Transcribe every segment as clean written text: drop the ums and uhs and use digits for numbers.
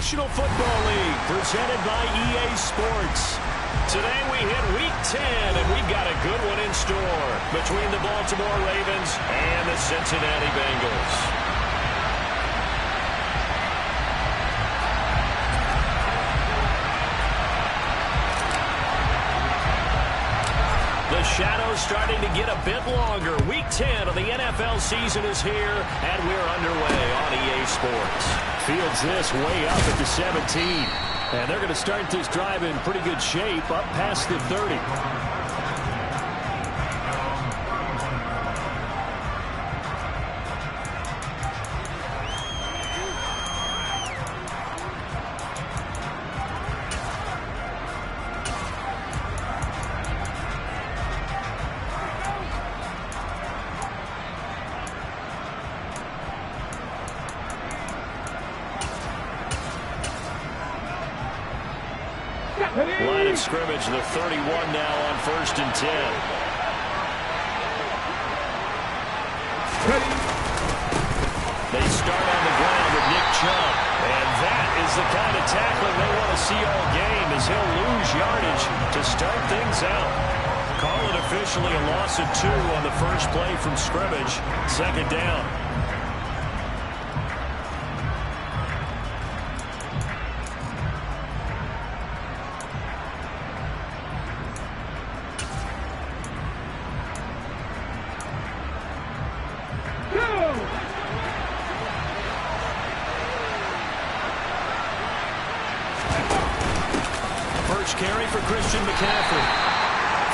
National Football League, presented by EA Sports. Today we hit Week 10, and we've got a good one in store between the Baltimore Ravens and the Cincinnati Bengals. The shadow's starting to get a bit longer. Week 10 of the NFL season is here, and we're underway on EA Sports. Fields this way up at the 17. And they're going to start this drive in pretty good shape up past the 30. Line of scrimmage, the 31 now on 1st and 10. They start on the ground with Nick Chubb. And that is the kind of tackling they want to see all game, as he'll lose yardage to start things out. Call it officially a loss of 2 on the first play from scrimmage. 2nd down. Carry for Christian McCaffrey.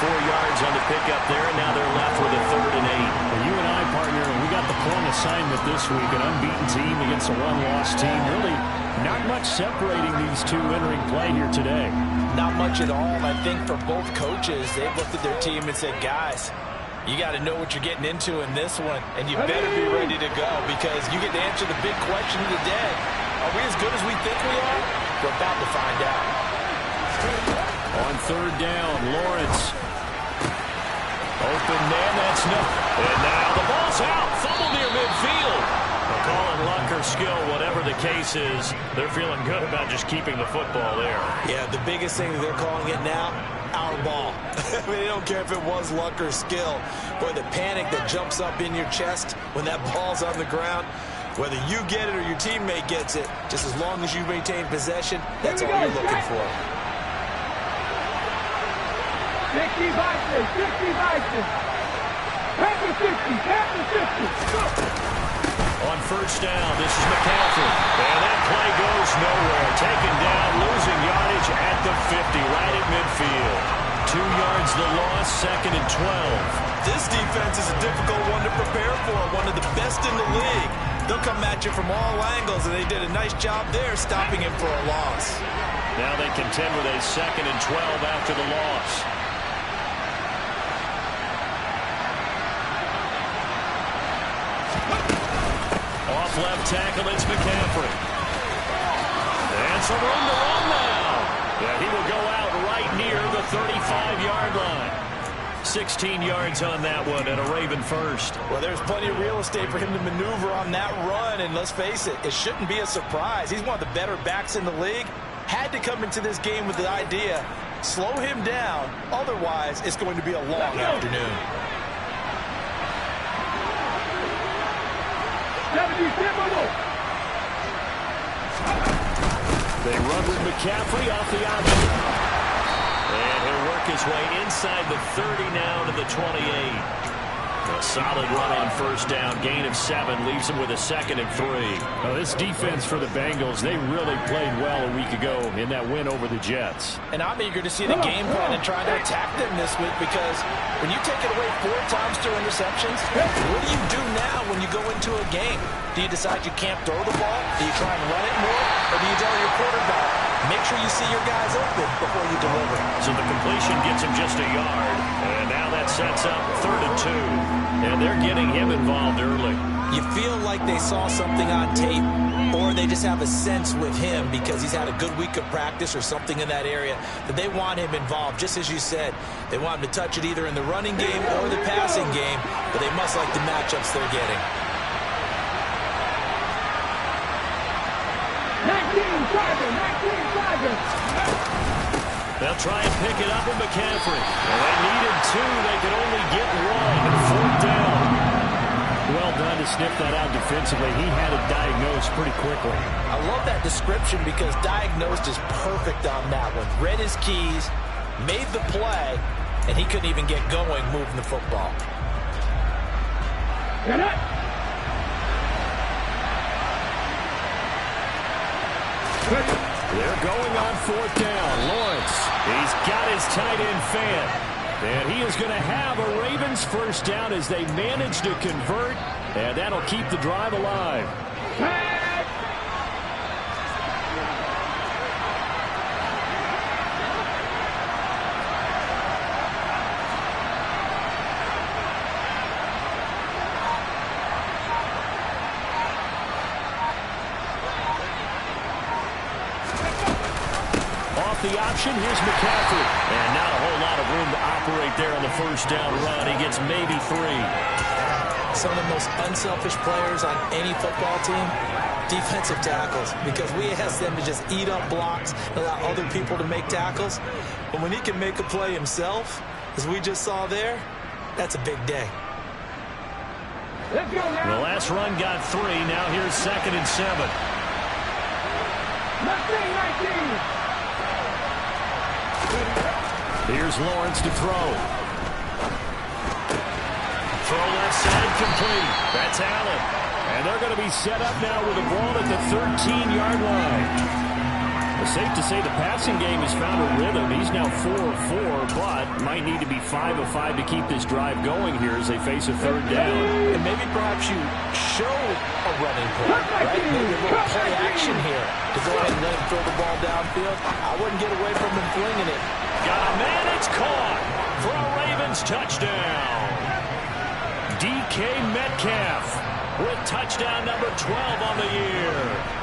4 yards on the pickup there, and now they're left with a 3rd and 8. Well, you and I, partner, we got the plum assignment this week, an unbeaten team against a one-loss team. Really not much separating these two entering play here today. Not much at all. I think for both coaches, they've looked at their team and said, guys, you got to know what you're getting into in this one, and you better be ready to go, because you get to answer the big question of the day. Are we as good as we think we are? We're about to find out. On 3rd down, Lawrence. Open man, that's no. And now the ball's out. Fumble near midfield. They'll call it luck or skill, whatever the case is. They're feeling good about just keeping the football there. Yeah, the biggest thing that they're calling it now, our ball. I mean, they don't care if it was luck or skill. Boy, the panic that jumps up in your chest when that ball's on the ground, whether you get it or your teammate gets it, just as long as you maintain possession, that's all you're looking for. 60 Vikings, 60 Vikings. Panther 60, Panther 50. On 1st down, this is McCaffrey. And that play goes nowhere. Taken down, losing yardage at the 50, right at midfield. 2 yards the loss, 2nd and 12. This defense is a difficult one to prepare for, one of the best in the league. They'll come at you from all angles, and they did a nice job there stopping him for a loss. Now they contend with a 2nd and 12 after the loss. Off left tackle, it's McCaffrey. And some room to run now. Yeah, he will go out right near the 35-yard line. 16 yards on that one, and a Raven first. Well, there's plenty of real estate for him to maneuver on that run, and let's face it, it shouldn't be a surprise. He's one of the better backs in the league. Had to come into this game with the idea, slow him down, otherwise it's going to be a long afternoon. 70, they run with McCaffrey off the option. And he'll work his way inside the 30 now to the 28. A solid run on 1st down. Gain of 7 leaves him with a 2nd and 3. Well, this defense for the Bengals, they really played well a week ago in that win over the Jets. And I'm eager to see the game plan and try to attack them this week, because when you take it away 4 times to interceptions, what do you do now when you go into a game? Do you decide you can't throw the ball? Do you try and run it more? Or do you tell your quarterback, make sure you see your guys open before you deliver? So the completion gets him just a yard. And now that sets up 3rd and 2. And they're getting him involved early. You feel like they saw something on tape, or they just have a sense with him because he's had a good week of practice or something in that area that they want him involved. Just as you said, they want him to touch it either in the running game or the passing game, but they must like the matchups they're getting. Charger, 19, Charger. They'll try and pick it up with McCaffrey. Well, they needed two. They could only get one. 4th down. Well done to sniff that out defensively. He had it diagnosed pretty quickly. I love that description because diagnosed is perfect on that one. Read his keys, made the play, and he couldn't even get going moving the football. Get it. They're going on 4th down. Lawrence, he's got his tight end fan. And he is going to have a Ravens 1st down as they manage to convert. And that'll keep the drive alive. The option, here's McCaffrey. And not a whole lot of room to operate there on the 1st down run. He gets maybe 3. Some of the most unselfish players on any football team, defensive tackles, because we ask them to just eat up blocks, allow other people to make tackles. But when he can make a play himself, as we just saw there, that's a big day. Let's go now. The last run got 3. Now here's 2nd and 7. 19. Here's Lawrence to throw. Throw left side complete. That's Allen. And they're going to be set up now with the ball at the 13-yard line. It's safe to say the passing game has found a rhythm. He's now 4 of 4, but might need to be 5 of 5 to keep this drive going here as they face a 3rd down. And maybe perhaps you show a running play, right? Maybe a little play action here to go ahead and let him throw the ball downfield. I wouldn't get away from him flinging it. Got a man, it's caught for a Ravens touchdown. DK Metcalf with touchdown number 12 on the year.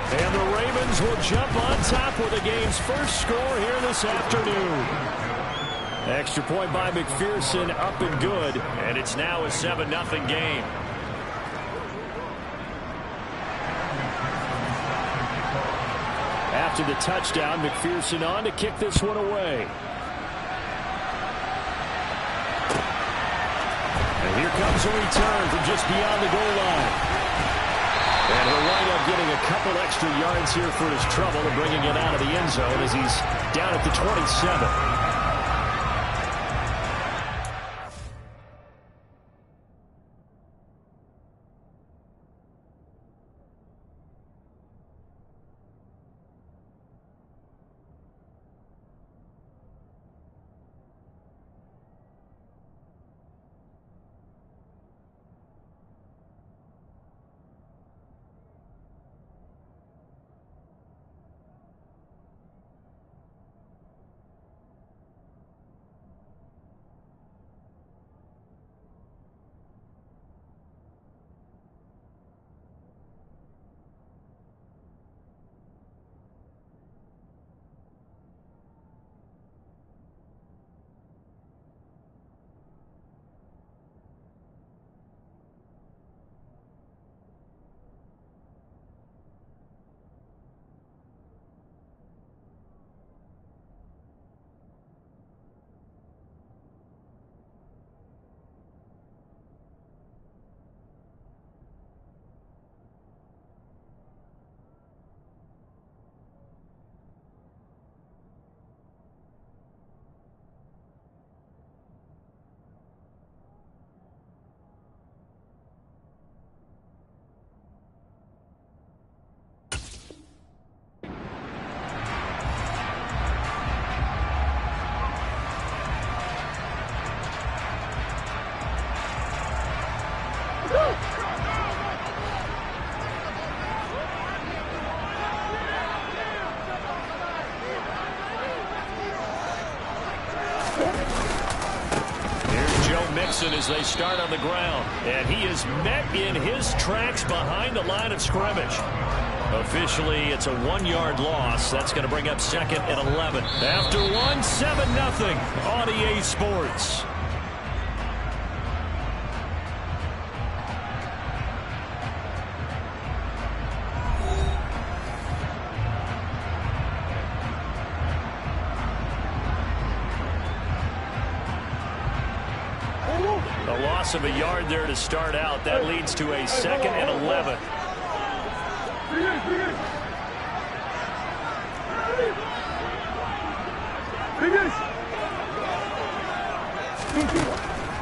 And the Ravens will jump on top with the game's first score here this afternoon. Extra point by McPherson, up and good. And it's now a 7-0 game. After the touchdown, McPherson on to kick this one away. And here comes a return from just beyond the goal line. And he'll wind up getting a couple extra yards here for his trouble and bringing it out of the end zone as he's down at the 27. As they start on the ground, and he is met in his tracks behind the line of scrimmage. Officially, it's a 1-yard loss. That's going to bring up 2nd and 11. After 1, 7-0 on EA Sports. loss of a yard there to start out. That leads to a 2nd and 11.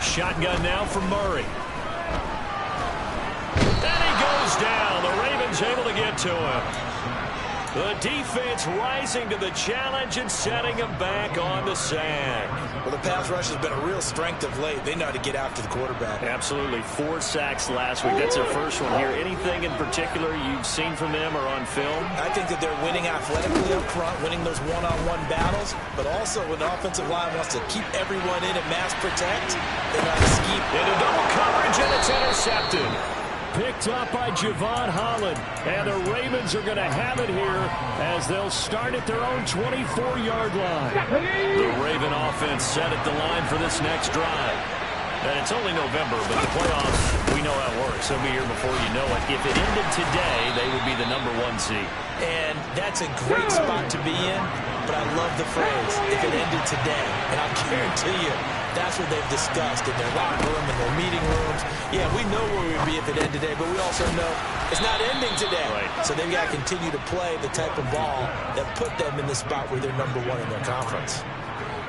Shotgun now from Murray. And he goes down. The Ravens able to get to him. The defense rising to the challenge and setting him back on the sack. Well, the pass rush has been a real strength of late. They know how to get after the quarterback. Absolutely. 4 sacks last week. That's their first one here. Anything in particular you've seen from them or on film? I think that they're winning athletically up front, winning those one-on-one battles, but also when the offensive line wants to keep everyone in and mass protect, they know how to scheme. Into double coverage, and it's intercepted. Picked up by Javon Holland. And the Ravens are going to have it here as they'll start at their own 24-yard line. The Raven offense set at the line for this next drive. And it's only November, but the playoffs, we know how it works. They'll be here before you know it. If it ended today, they would be the number 1 seed. And that's a great spot to be in, but I love the phrase, if it ended today. And I'll guarantee you, that's what they've discussed in their locker room, in their meeting rooms. Yeah, we know where we'd be if it ended today, but we also know it's not ending today. Right. So they've got to continue to play the type of ball that put them in the spot where they're number 1 in their conference.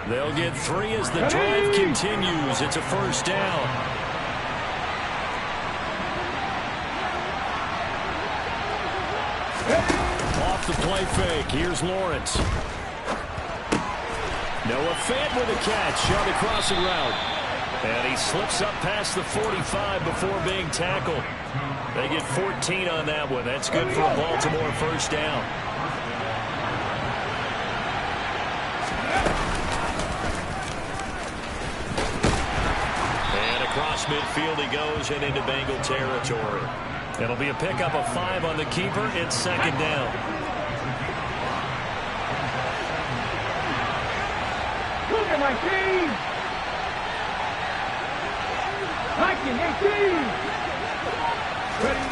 They'll get 3 as the drive continues. It's a first down. Off the play fake. Here's Lawrence. Noah Fant with a catch on the crossing route. And he slips up past the 45 before being tackled. They get 14 on that one. That's good for a Baltimore first down. And across midfield he goes and into Bengal territory. It'll be a pickup of 5 on the keeper. It's 2nd down. Look at my team! 1918! Ready?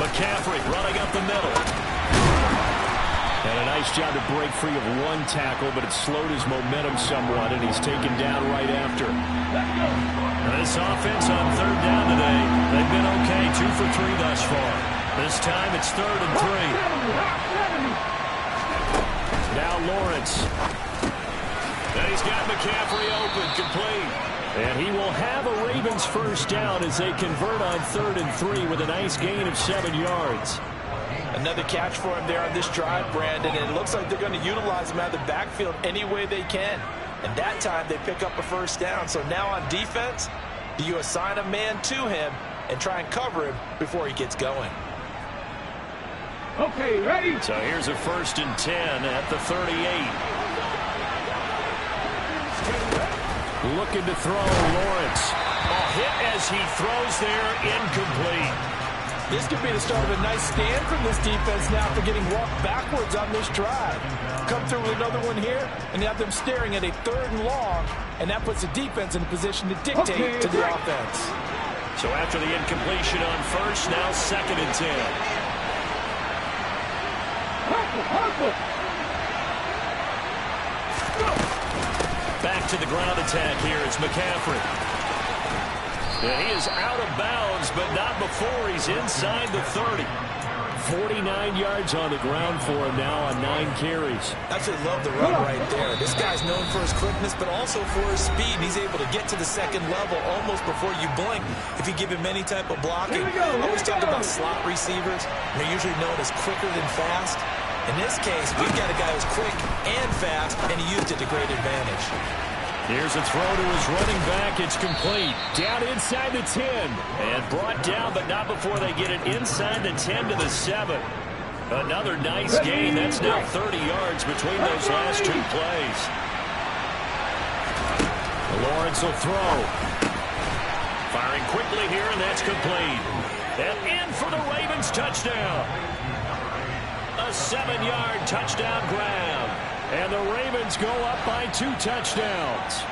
McCaffrey running up the middle. And a nice job to break free of 1 tackle, but it slowed his momentum somewhat, and he's taken down right after. This offense on 3rd down today, they've been okay, 2 for 3 thus far. This time it's 3rd and 3. Now Lawrence. And he's got McCaffrey open, complete. And he will have a Ravens first down as they convert on 3rd and 3 with a nice gain of 7 yards. Another catch for him there on this drive, Brandon, and it looks like they're going to utilize him out of the backfield any way they can. And that time they pick up a first down. So now on defense, do you assign a man to him and try and cover him before he gets going? Okay, ready? So here's a 1st and 10 at the 38. Looking to throw, Lawrence. A hit as he throws there, incomplete. This could be the start of a nice stand from this defense now after getting walked backwards on this drive. Come through with another one here, and you have them staring at a 3rd and long, and that puts the defense in a position to dictate to the offense. So after the incompletion on 1st, now 2nd and 10. Back to the ground attack here. It's McCaffrey. And he is out of bounds, but not before he's inside the 30. 49 yards on the ground for him now on 9 carries. Absolutely love the run right there. This guy's known for his quickness, but also for his speed. He's able to get to the 2nd level almost before you blink if you give him any type of blocking. I always talk about slot receivers. They're usually known as quicker than fast. In this case, we've got a guy who's quick and fast, and he used it to great advantage. Here's a throw to his running back. It's complete. Down inside the 10. And brought down, but not before they get it inside the 10 to the 7. Another nice gain. That's now 30 yards between those last 2 plays. Lawrence will throw. Firing quickly here, and that's complete. And in for the Ravens touchdown. A 7-yard touchdown grab. And the Ravens go up by 2 touchdowns.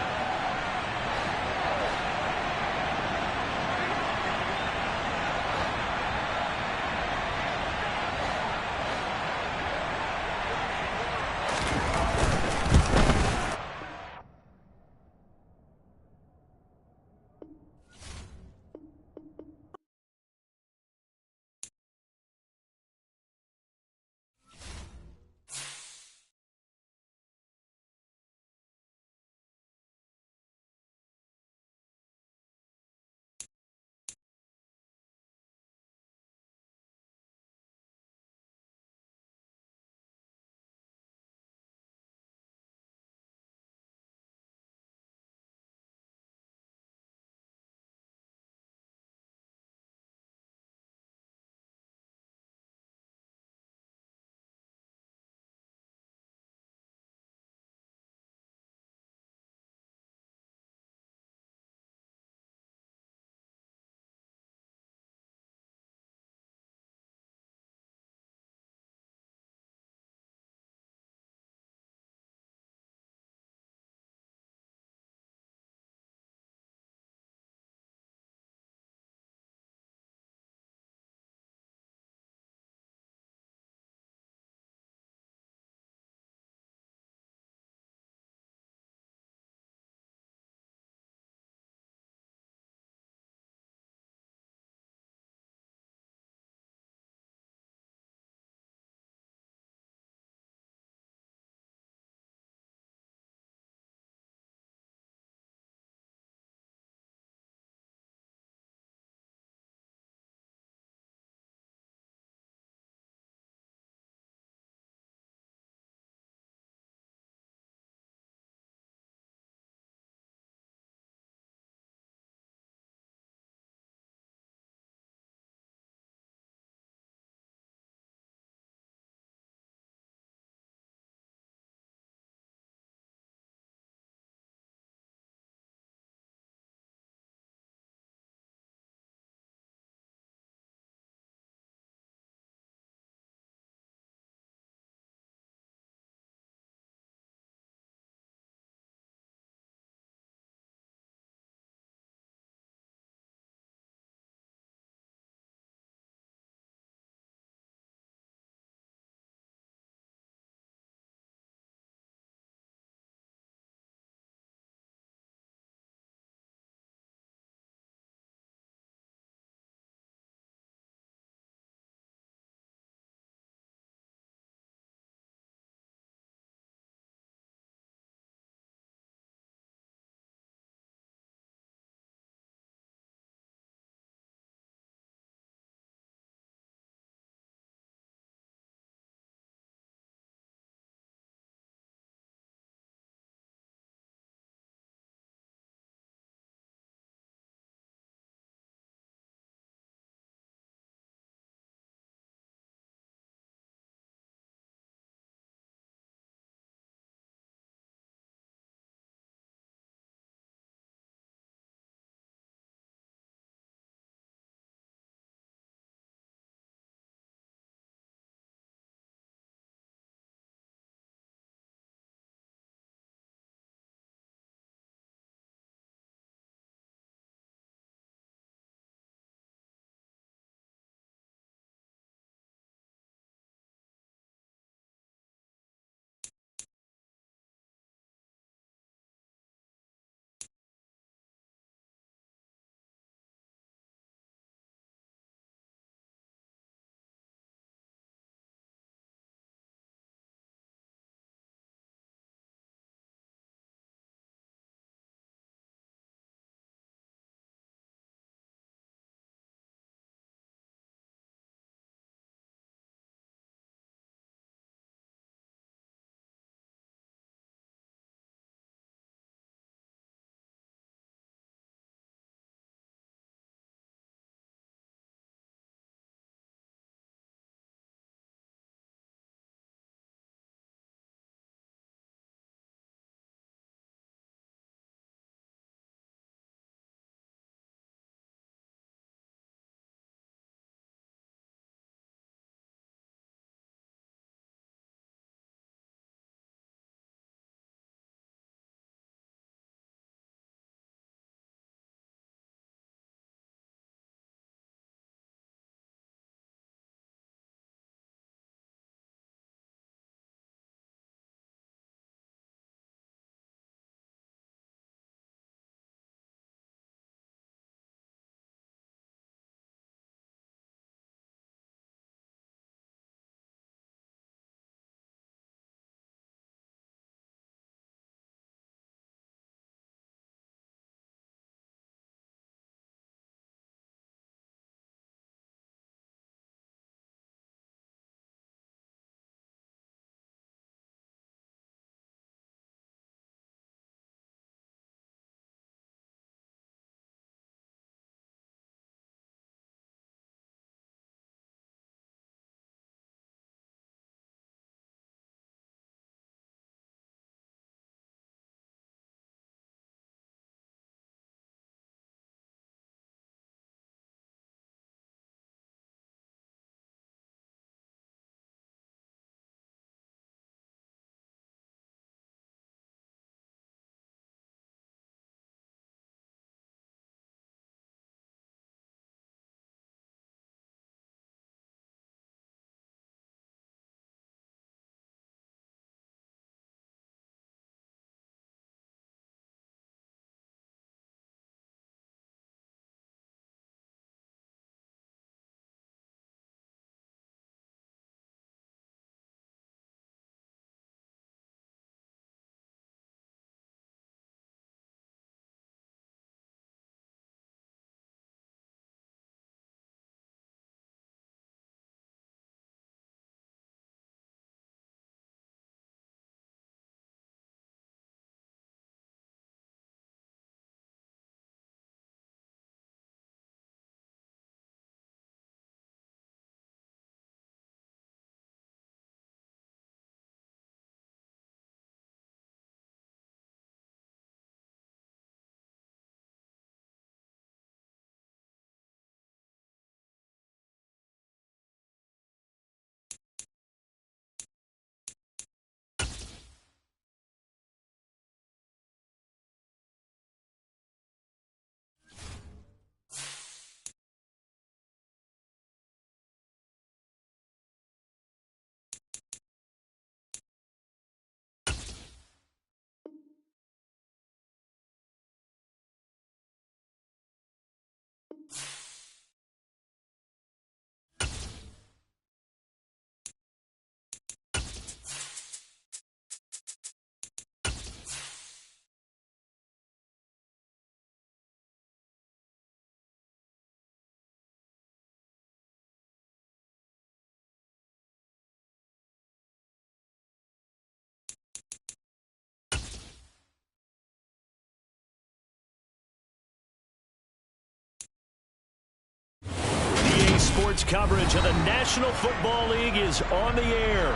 coverage of the National Football League is on the air.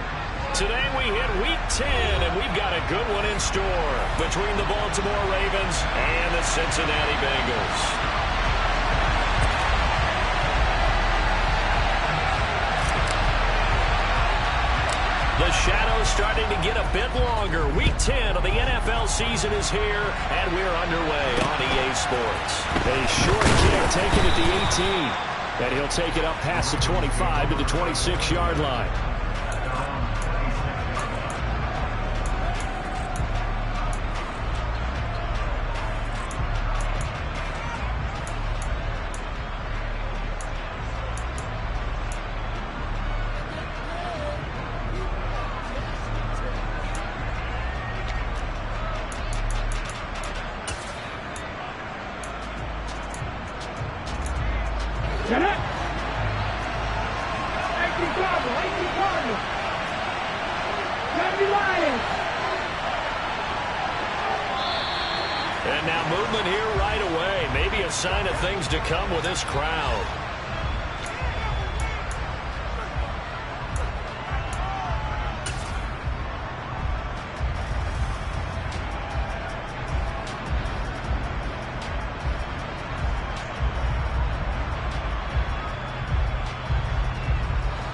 Today we hit Week 10, and we've got a good one in store between the Baltimore Ravens and the Cincinnati Bengals. The shadow's starting to get a bit longer. Week 10 of the NFL season is here, and we're underway on EA Sports. A short kick taken at the 18. And he'll take it up past the 25 to the 26-yard line. And now movement here right away. Maybe a sign of things to come with this crowd.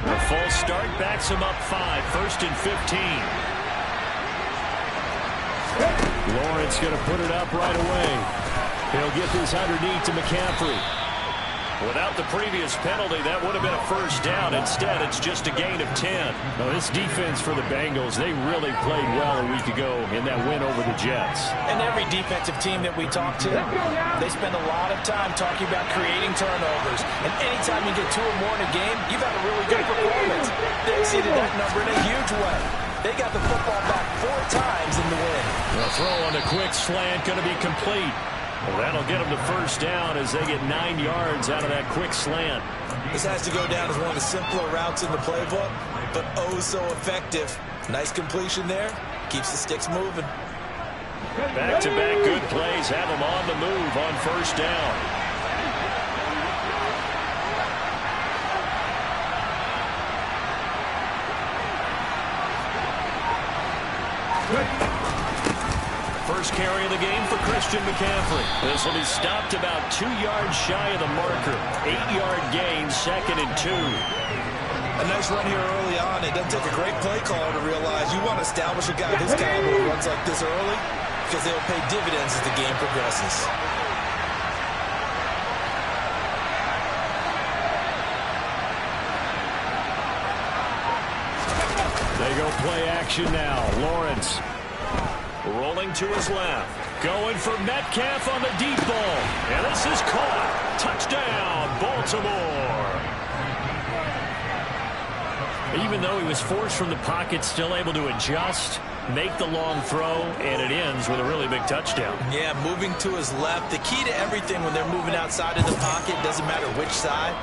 A full start backs him up 5, 1st and 15. Lawrence going to put it up right away. He'll get this underneath to McCaffrey. Without the previous penalty, that would have been a first down. Instead, it's just a gain of 10. Now, this defense for the Bengals, they really played well a week ago in that win over the Jets. And every defensive team that we talk to, they spend a lot of time talking about creating turnovers. And anytime you get 2 or more in a game, you've had a really good performance. They exceeded that number in a huge way. They got the football back 4 times in the win. The throw on the quick slant going to be complete. Well, that'll get them to first down as they get 9 yards out of that quick slant. This has to go down as one of the simpler routes in the playbook, but oh so effective. Nice completion there. Keeps the sticks moving. Back-to-back good plays have them on the move on first down. First carry of the game for Christian McCaffrey. This will be stopped about 2 yards shy of the marker. 8-yard gain, 2nd and 2. A nice run here early on. It doesn't take a great play caller to realize you want to establish a guy of his caliber who runs like this early because they'll pay dividends as the game progresses. They go play action now. Lawrence rolling to his left. Going for Metcalf on the deep ball. And this is caught. Touchdown, Baltimore. Even though he was forced from the pocket, still able to adjust, make the long throw, and it ends with a really big touchdown. Yeah, moving to his left. The key to everything when they're moving outside of the pocket, doesn't matter which side,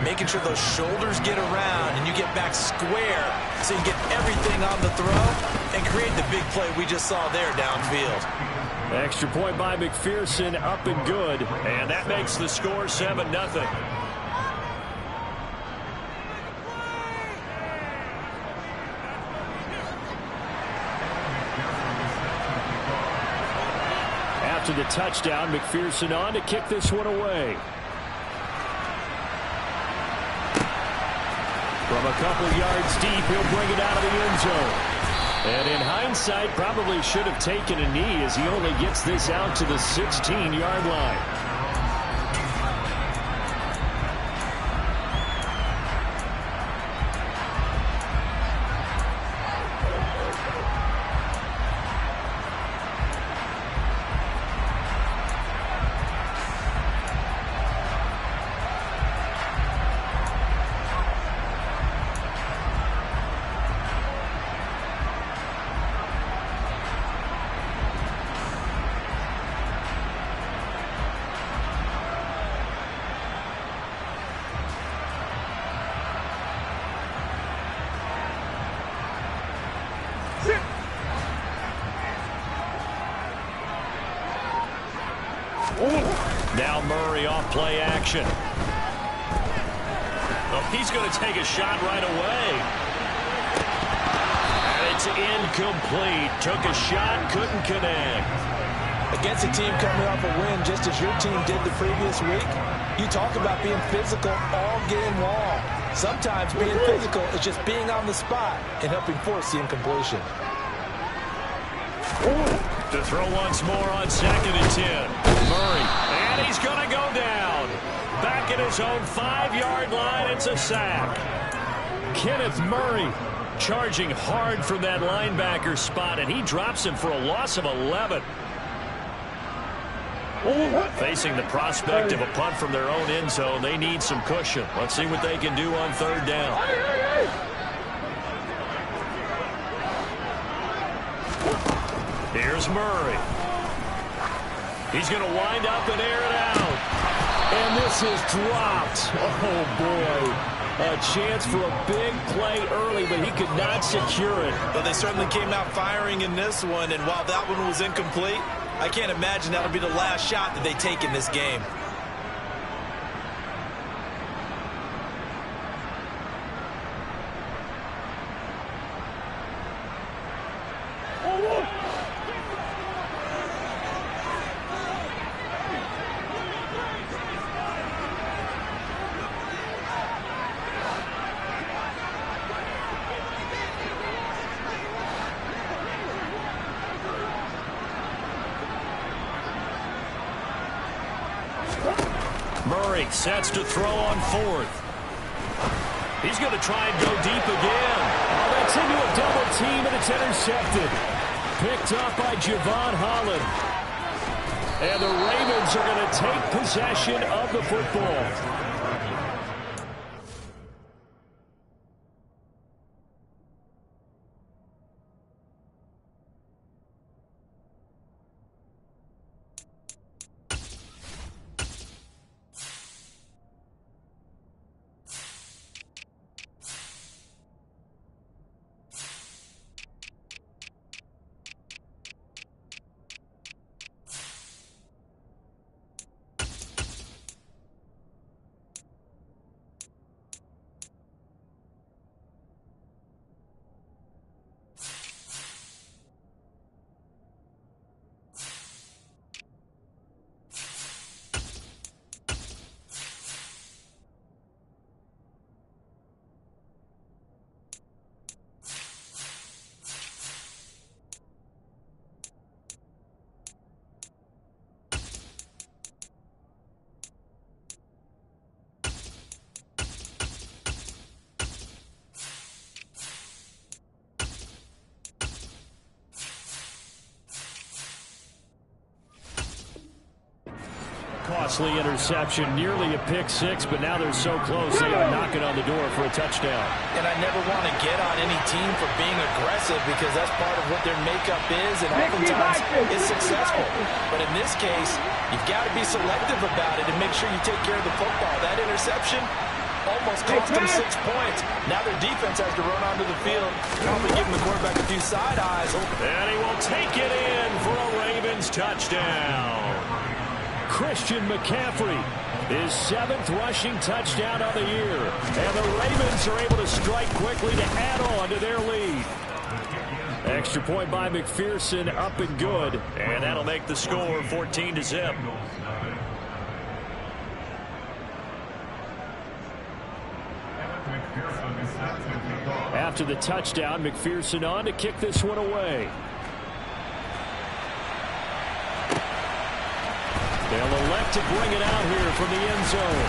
making sure those shoulders get around and you get back square so you get everything on the throw and create the big play we just saw there downfield. Extra point by McPherson, up and good, and that makes the score 7-0. After the touchdown, McPherson on to kick this one away. From a couple yards deep, he'll bring it out of the end zone. And in hindsight, probably should have taken a knee as he only gets this out to the 16-yard line. Now Murray off play action. The He's going to take a shot right away. And it's incomplete. Took a shot, couldn't connect. Against a team coming off a win just as your team did the previous week, you talk about being physical all game long. Sometimes being physical is just being on the spot and helping force the incompletion. To throw once more on 2nd and 10. Murray, and he's going to go down. Back at his own 5-yard line, it's a sack. Kenneth Murray charging hard from that linebacker spot, and he drops him for a loss of 11. Facing the prospect of a punt from their own end zone, they need some cushion. Let's see what they can do on 3rd down. Here's Murray. He's going to wind up and air it out. And this is dropped. Oh, boy. A chance for a big play early, but he could not secure it. But they certainly came out firing in this one, and while that one was incomplete, I can't imagine that'll be the last shot that they take in this game. Murray sets to throw on 4th. He's going to try and go deep again. Oh, that's into a double team, and it's intercepted. Picked up by Javon Holland. And the Ravens are going to take possession of the football. Costly interception, nearly a pick six, but now they're so close they are knocking on the door for a touchdown. And I never want to get on any team for being aggressive because that's part of what their makeup is, and oftentimes it's successful. But in this case, you've got to be selective about it and make sure you take care of the football. That interception almost cost them 6 points. Now their defense has to run onto the field, probably giving the quarterback a few side eyes. And he will take it in for a Ravens touchdown. Christian McCaffrey, his 7th rushing touchdown of the year. And the Ravens are able to strike quickly to add on to their lead. Extra point by McPherson, up and good. And that'll make the score 14-0. After the touchdown, McPherson on to kick this one away. They'll elect to bring it out here from the end zone.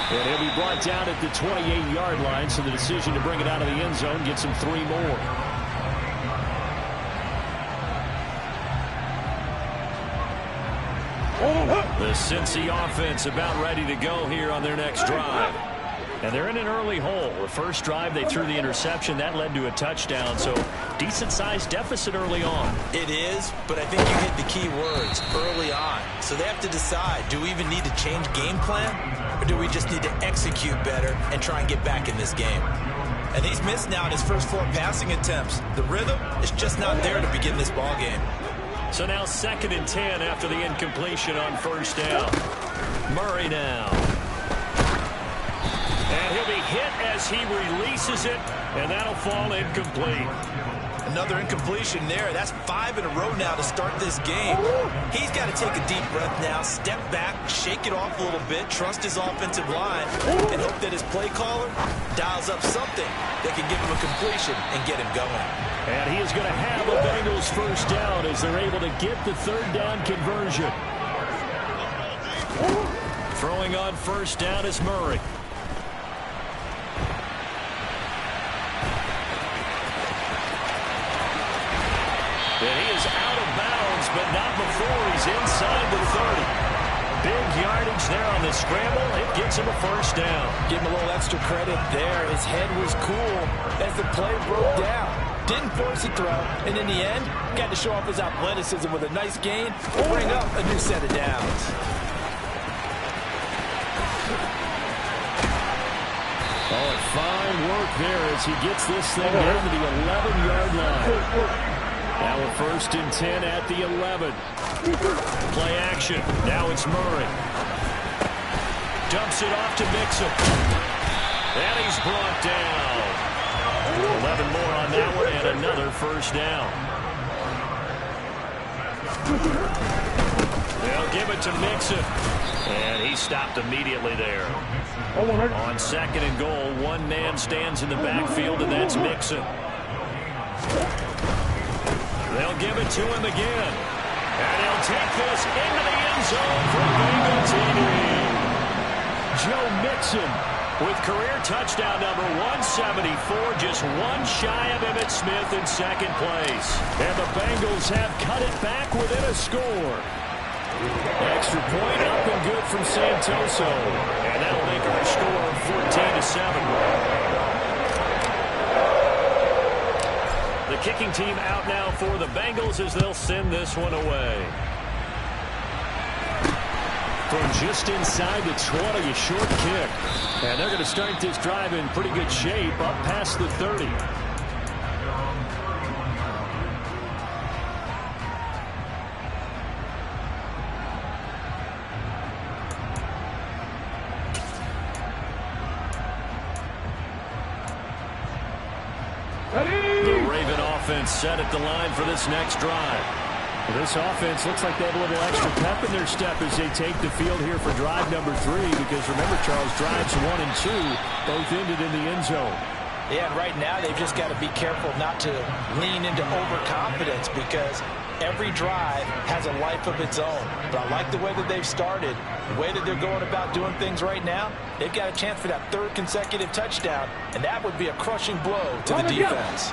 And he'll be brought down at the 28-yard line, so the decision to bring it out of the end zone gets him 3 more. The Cincy offense about ready to go here on their next drive. And they're in an early hole. The first drive, they threw the interception. That led to a touchdown, so decent-sized deficit early on. It is, but I think you hit the key words, early on. So they have to decide, do we even need to change game plan, or do we just need to execute better and try and get back in this game? And he's missed now in his first 4 passing attempts. The rhythm is just not there to begin this ball game. So now 2nd and 10 after the incompletion on first down. Murray now. And he'll be hit as he releases it, and that'll fall incomplete. Another incompletion there. That's 5 in a row now to start this game. He's got to take a deep breath now, step back, shake it off a little bit, trust his offensive line, and hope that his play caller dials up something that can give him a completion and get him going. And he is going to have a Bengals first down as they're able to get the third down conversion. Throwing on first down is Murray. And he is out of bounds, but not before he's inside the 30. Big yardage there on the scramble. It gets him a first down. Give him a little extra credit there. His head was cool as the play broke down. Didn't force a throw, and in the end, got to show off his athleticism with a nice gain to bring up a new set of downs. Oh, and fine work there as he gets this thing down to the 11-yard line. Now a 1st and 10 at the 11. Play action. Now it's Murray. Dumps it off to Mixon. And he's brought down. 11 more on that one and another first down. They'll give it to Mixon. And he stopped immediately there. On 2nd and goal, one man stands in the backfield, and that's Mixon. They'll give it to him again. And he'll take this into the end zone for Bengal TD. Joe Mixon with career touchdown number 174, just one shy of Emmitt Smith in 2nd place. And the Bengals have cut it back within a score. Extra point up and good from Santoso. And that'll make our score 14-7. The kicking team out now for the Bengals as they'll send this one away. From just inside the 20, a short kick. And they're going to start this drive in pretty good shape up past the 30. Set at the line for this next drive. Well, this offense looks like they have a little extra pep in their step as they take the field here for drive number 3, because remember, Charles, drives 1 and 2 both ended in the end zone. Yeah, and right now they've just got to be careful not to lean into overconfidence, because every drive has a life of its own. But I like the way that they've started, the way that they're going about doing things right now. They've got a chance for that 3rd consecutive touchdown, and that would be a crushing blow to the defense.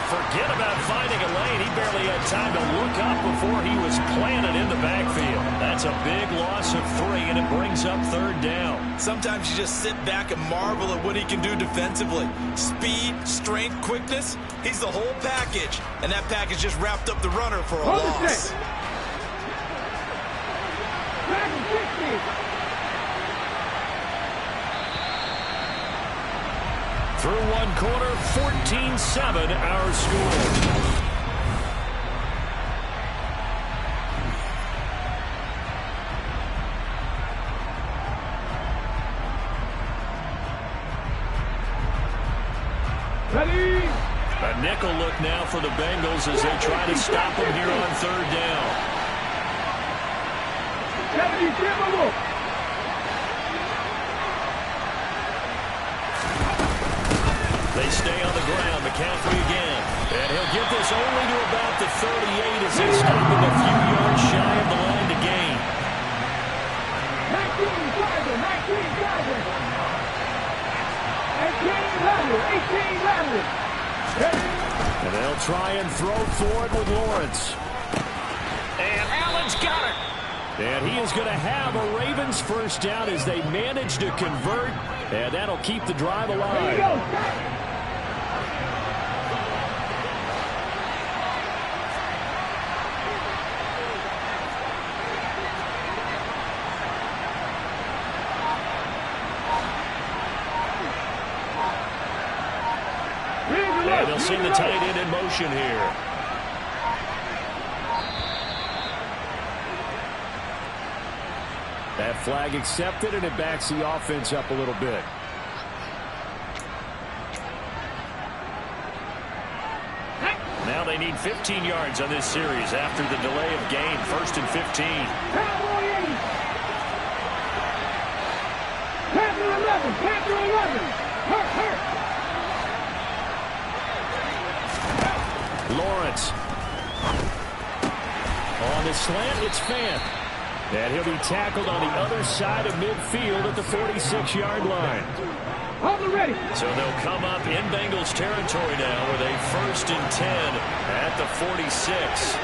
Forget about finding a lane. He barely had time to look up before he was planted in the backfield. That's a big loss of 3, and it brings up 3rd down. Sometimes you just sit back and marvel at what he can do defensively. Speed, strength, quickness. He's the whole package, and that package just wrapped up the runner for a loss. Through one quarter, 14-7 our score. Ready? A nickel look now for the Bengals as they try to stop him here on 3rd down. They stay on the ground. McCaffrey again. And he'll get this only to about the 38 as they stop him a few yards shy of the line to gain. 18-11. And they'll try and throw for it with Lawrence. And Allen's got it. And he is going to have a Ravens first down as they manage to convert. And that'll keep the drive alive. And they'll send the tight end in motion here. That flag accepted, and it backs the offense up a little bit. Now they need 15 yards on this series after the delay of game. 1st and 15. Panther 11. Panther 11. Hurt. Lawrence. On the slant, it's Fant. And he'll be tackled on the other side of midfield at the 46-yard line. Ready. So they'll come up in Bengals territory now with a 1st and 10 at the 46.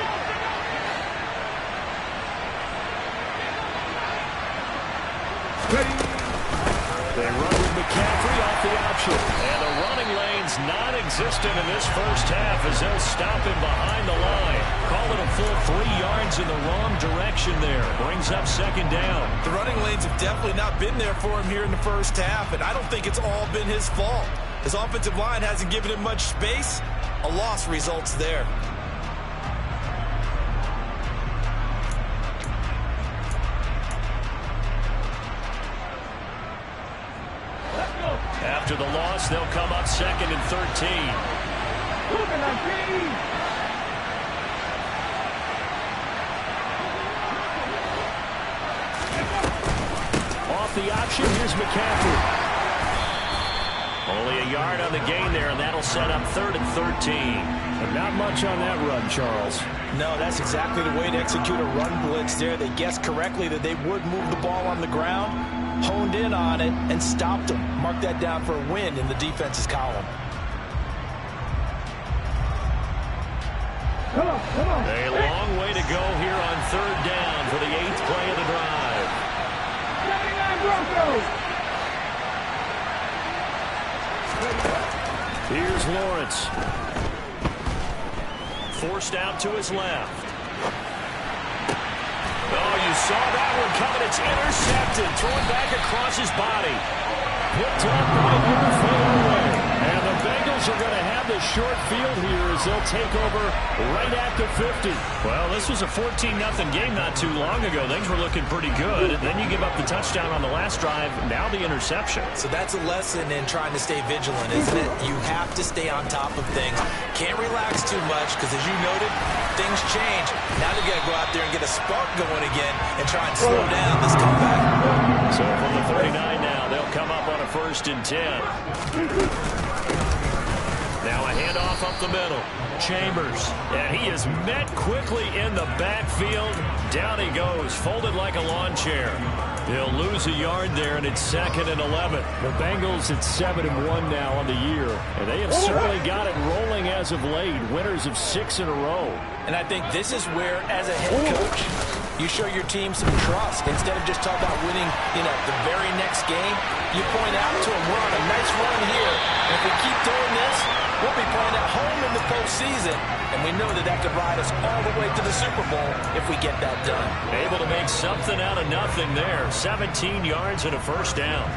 Ready. They run with McCaffrey off the option. And the running lane's non-existent in this first half as they'll stop him behind the line. Call it a full 3 yards in the wrong direction there. Brings up 2nd down. The running lanes have definitely not been there for him here in the first half, and I don't think it's all been his fault. His offensive line hasn't given him much space. A loss results there. After the loss, they'll come up 2nd and 13. Off the option, here's McCaffrey. Only a yard on the gain there, and that'll set up 3rd and 13. And not much on that run, Charles. No, that's exactly the way to execute a run blitz there. They guessed correctly that they would move the ball on the ground, honed in on it, and stopped them. Mark that down for a win in the defense's column. Come on. A long way to go here on 3rd down for the 8th play of the drive. 79 Broncos. Here's Lawrence. Forced out to his left. Oh, you saw that one coming. It's intercepted. Thrown back across his body. Picked up by number 4. And the Bengals are going to have the short field here as they'll take over right at the 50. Well, this was a 14-0 game not too long ago. Things were looking pretty good. And then you give up the touchdown on the last drive. Now the interception. So that's a lesson in trying to stay vigilant, isn't it? You have to stay on top of things. Can't relax too much because, as you noted, things change. Now they've got to go out there and get a spark going again and try and slow down this comeback. So from the 39 now, they'll come up on a 1st and 10. Now a handoff up the middle. Chambers. And he is met quickly in the backfield. Down he goes, folded like a lawn chair. He'll lose a yard there, and it's 2nd and 11. The Bengals at 7-1 now on the year. And they have certainly got it rolling as of late. Winners of 6 in a row. And I think this is where, as a head coach, you show your team some trust. Instead of just talking about winning, the very next game, you point out to them, we're on a nice run here. And if we keep doing this, we'll be playing at home in the postseason. And we know that could ride us all the way to the Super Bowl if we get that done. Able to make something out of nothing there. 17 yards and a 1st down.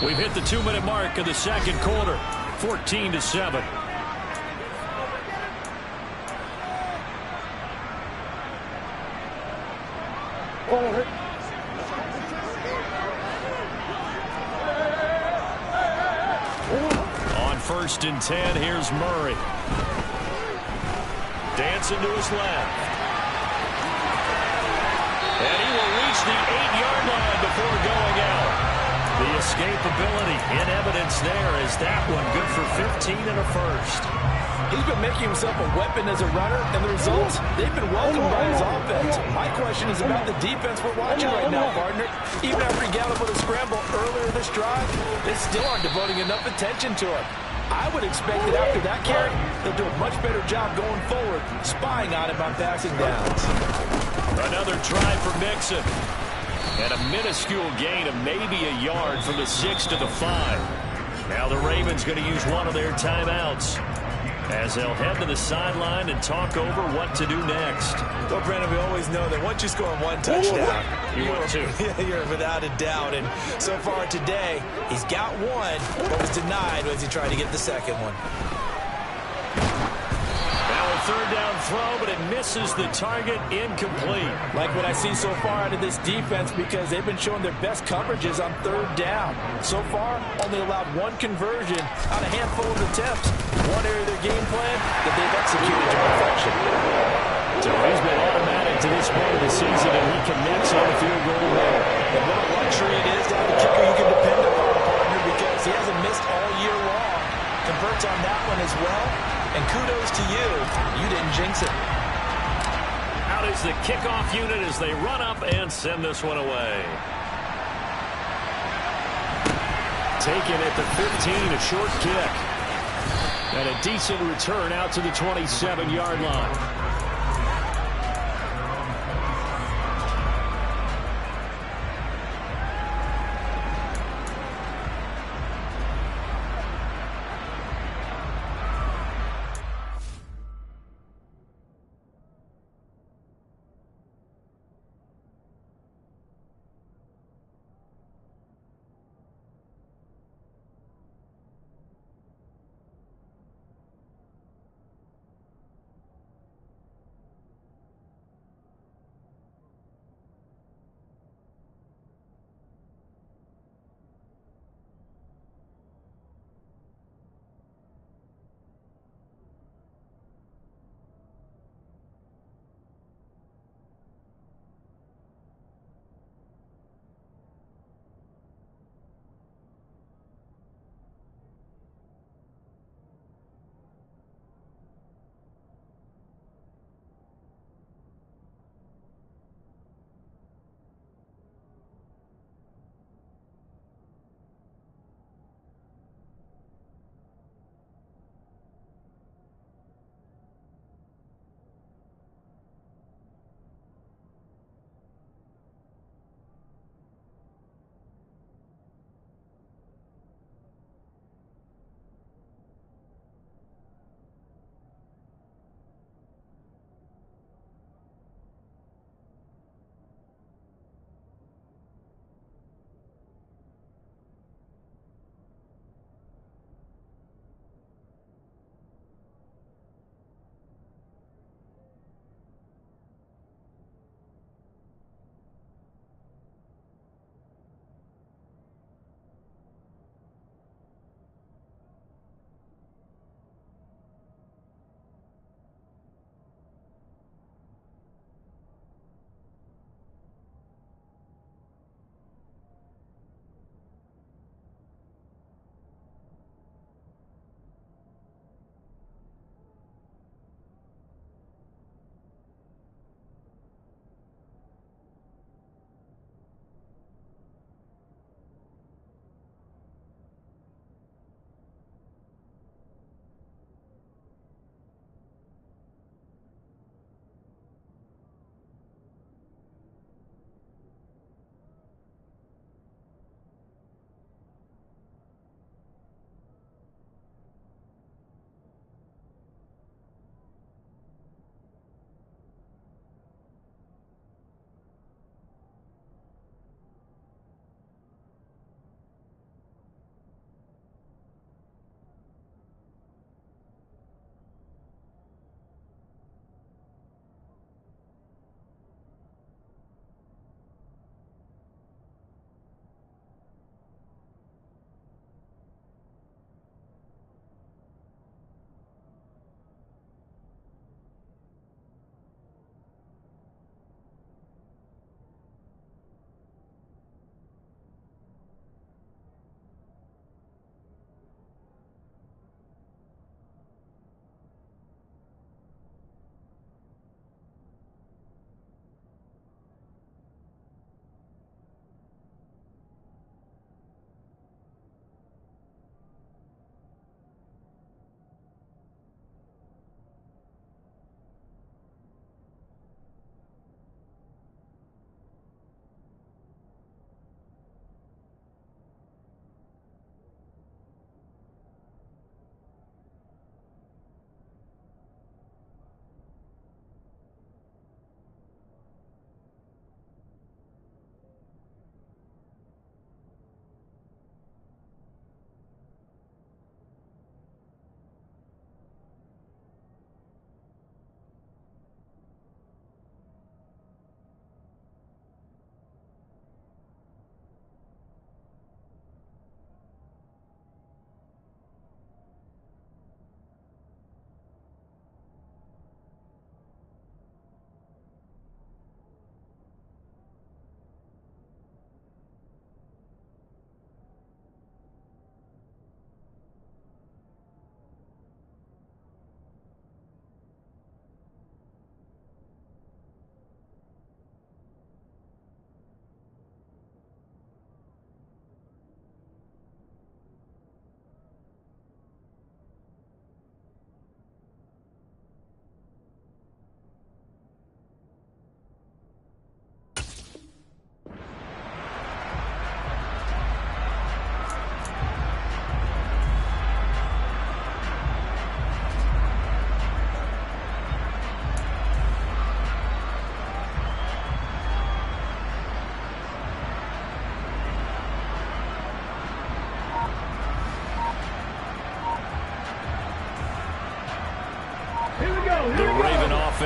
We've hit the 2-minute mark of the 2nd quarter. 14-7. On 1st and 10, here's Murray. Dancing to his left. And he will reach the 8-yard line before going out. The escapability in evidence there is that one good for 15 and a 1st. He's been making himself a weapon as a runner, and the results, they've been welcomed by his offense. My question is about the defense we're watching right now, partner. Even after he got up with a scramble earlier this drive, they still aren't devoting enough attention to him. I would expect that after that carry, they'll do a much better job going forward, spying on him on passing downs. Another try for Mixon. And a minuscule gain of maybe a yard from the 6 to the 5. Now the Ravens going to use one of their timeouts. as they'll head to the sideline and talk over what to do next. Well, Brandon, we always know that once you score one touchdown, you're without a doubt. And so far today, he's got one, but was denied as he tried to get the second one. Now a third down throw, but it misses the target, incomplete. Like what I see so far out of this defense, because they've been showing their best coverages on third down. So far, only allowed one conversion on a handful of attempts. One area of their game plan that they've executed to perfection. So he's been automatic to this point of the season, and he connects on the field goal there. And what a luxury it is to have a kicker you can depend upon, partner, because he hasn't missed all year long. Converts on that one as well. And kudos to you. You didn't jinx it. Out is the kickoff unit as they run up and send this one away. Taken at the 15, a short kick. And a decent return out to the 27-yard line.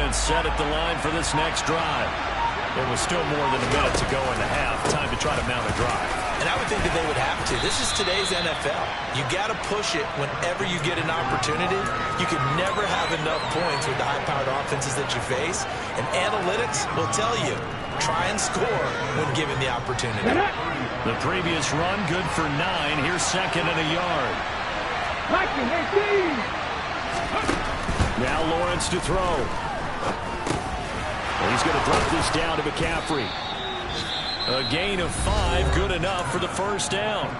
Lawrence set at the line for this next drive. There was still more than a minute to go in the half. Time to try to mount a drive. And I would think that they would have to. This is today's NFL. You got to push it whenever you get an opportunity. You can never have enough points with the high-powered offenses that you face. And analytics will tell you, try and score when given the opportunity. The previous run, good for 9. Here's second and a yard. Now Lawrence to throw. And he's going to drop this down to McCaffrey. A gain of 5, good enough for the first down.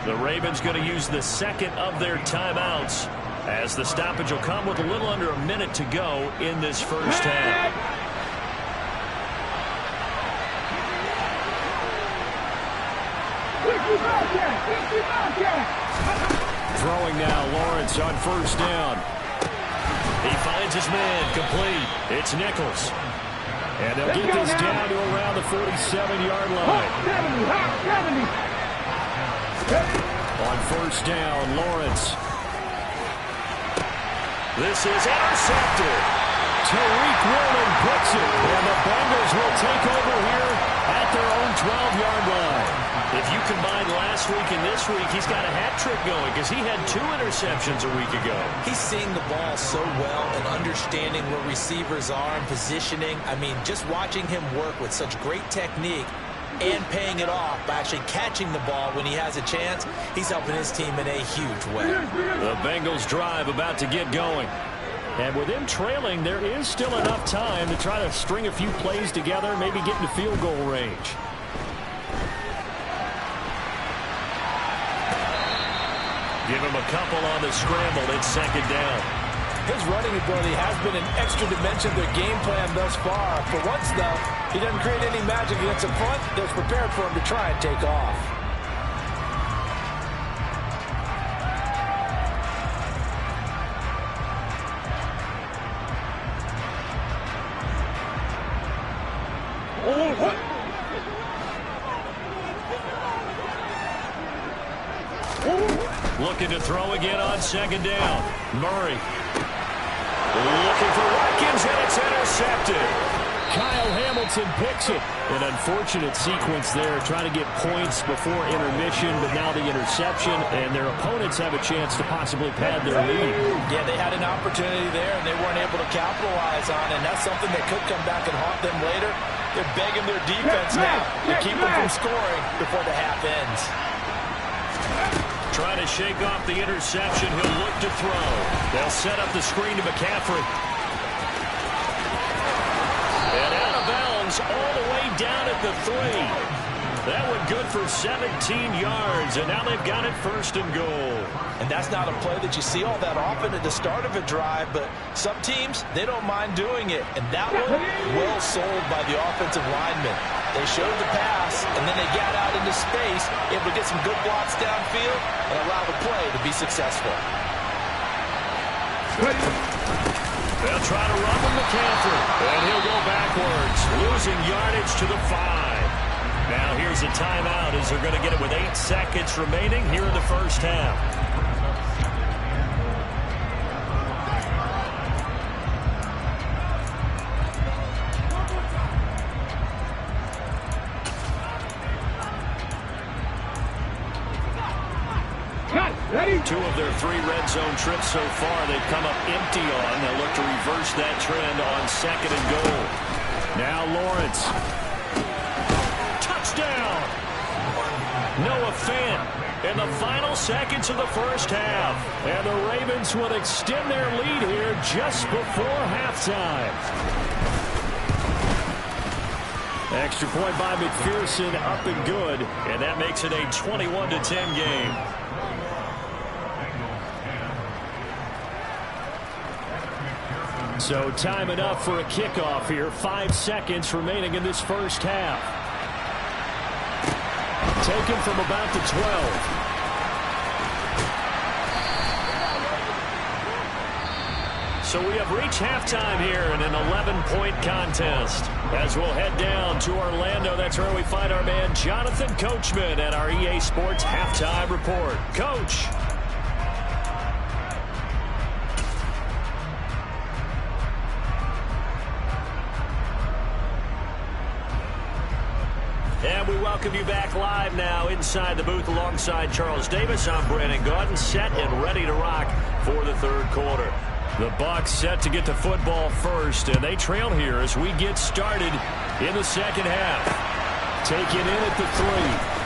The Ravens going to use the second of their timeouts, as the stoppage will come with a little under a minute to go in this first half. Throwing now, Lawrence on first down. He finds his man, complete. It's Nichols. And they'll get this down to around the 47-yard line. On first down, Lawrence. This is intercepted. Tariq Woolen puts it. And the Bengals will take over here at their own 12-yard line. If you combine last week and this week, he's got a hat trick going because he had 2 interceptions a week ago. He's seeing the ball so well and understanding where receivers are and positioning. I mean, just watching him work with such great technique and paying it off by actually catching the ball when he has a chance, he's helping his team in a huge way. The Bengals drive about to get going. And with them trailing, there is still enough time to try to string a few plays together, maybe get into field goal range. Give him a couple on the scramble. It's second down. His running ability has been an extra dimension of their game plan thus far. For once, though, he doesn't create any magic against the front. They're prepared for him to try and take off. Looking to throw again on second down. Murray. Looking for Watkins, and it's intercepted. Kyle Hamilton picks it. An unfortunate sequence there, trying to get points before intermission, but now the interception, and their opponents have a chance to possibly pad their lead. Yeah, they had an opportunity there, and they weren't able to capitalize on it, and that's something that could come back and haunt them later. They're begging their defense now to keep them from scoring before the half ends. Trying to shake off the interception. He'll look to throw. They'll set up the screen to McCaffrey. And out of bounds all the way down at the 3. That one good for 17 yards, and now they've got it first and goal. And that's not a play that you see all that often at the start of a drive, but some teams, they don't mind doing it. And that one, well sold by the offensive lineman. They showed the pass, and then they got out into space, able to get some good blocks downfield and allow the play to be successful. They'll try to run with McCaffrey, and he'll go backwards, losing yardage to the 5. Now here's a timeout as they're going to get it with 8 seconds remaining here in the first half. Ready? 2 of their 3 red zone trips so far they've come up empty on. They'll look to reverse that trend on second and goal. Now Lawrence. Touchdown! Noah Fant in the final seconds of the first half. And the Ravens will extend their lead here just before halftime. Extra point by McPherson, up and good. And that makes it a 21-10 game. So time enough for a kickoff here. 5 seconds remaining in this first half. Taken from about the 12. So we have reached halftime here in an 11-point contest. As we'll head down to Orlando, that's where we find our man Jonathan Coachman at our EA Sports Halftime Report. Coach. welcome you back live now inside the booth alongside Charles Davis. I'm Brandon Gaudin, set and ready to rock for the third quarter. The Bucs set to get the football first, and they trail here as we get started in the second half. Taken in at the 3.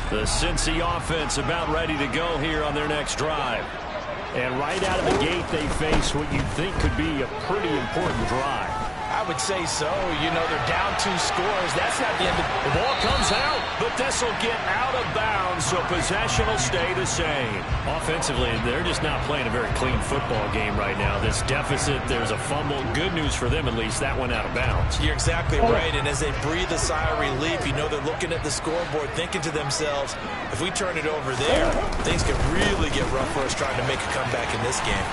The Cincy offense about ready to go here on their next drive. And right out of the gate, they face what you'd think could be a pretty important drive. I would say so. You know, they're down 2 scores. That's not the end of the ball comes out, but this will get out of bounds, so possession will stay the same. Offensively, they're just not playing a very clean football game right now. This deficit, there's a fumble. Good news for them, at least. That went out of bounds. You're exactly right, and as they breathe a sigh of relief, you know they're looking at the scoreboard, thinking to themselves, if we turn it over there, things could really get rough for us trying to make a comeback in this game.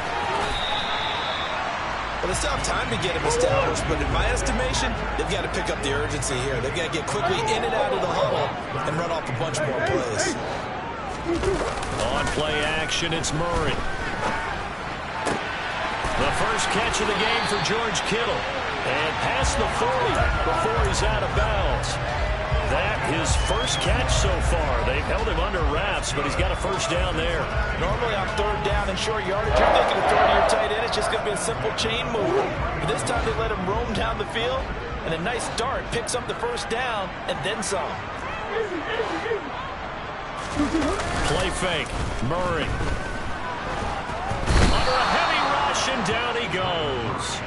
Well, they still have time to get him established, but in my estimation, they've got to pick up the urgency here. They've got to get quickly in and out of the huddle and run off a bunch more plays. On play action, it's Murray. The first catch of the game for George Kittle. And past the 40 before he's out of bounds. That his first catch so far. They've held him under wraps, but he's got a first down there. Normally on third down and short yardage, you're thinking of throwing to your tight end. It's just going to be a simple chain move. But this time they let him roam down the field, and a nice dart picks up the first down and then some. Play fake. Murray. Under a heavy rush, and down he goes.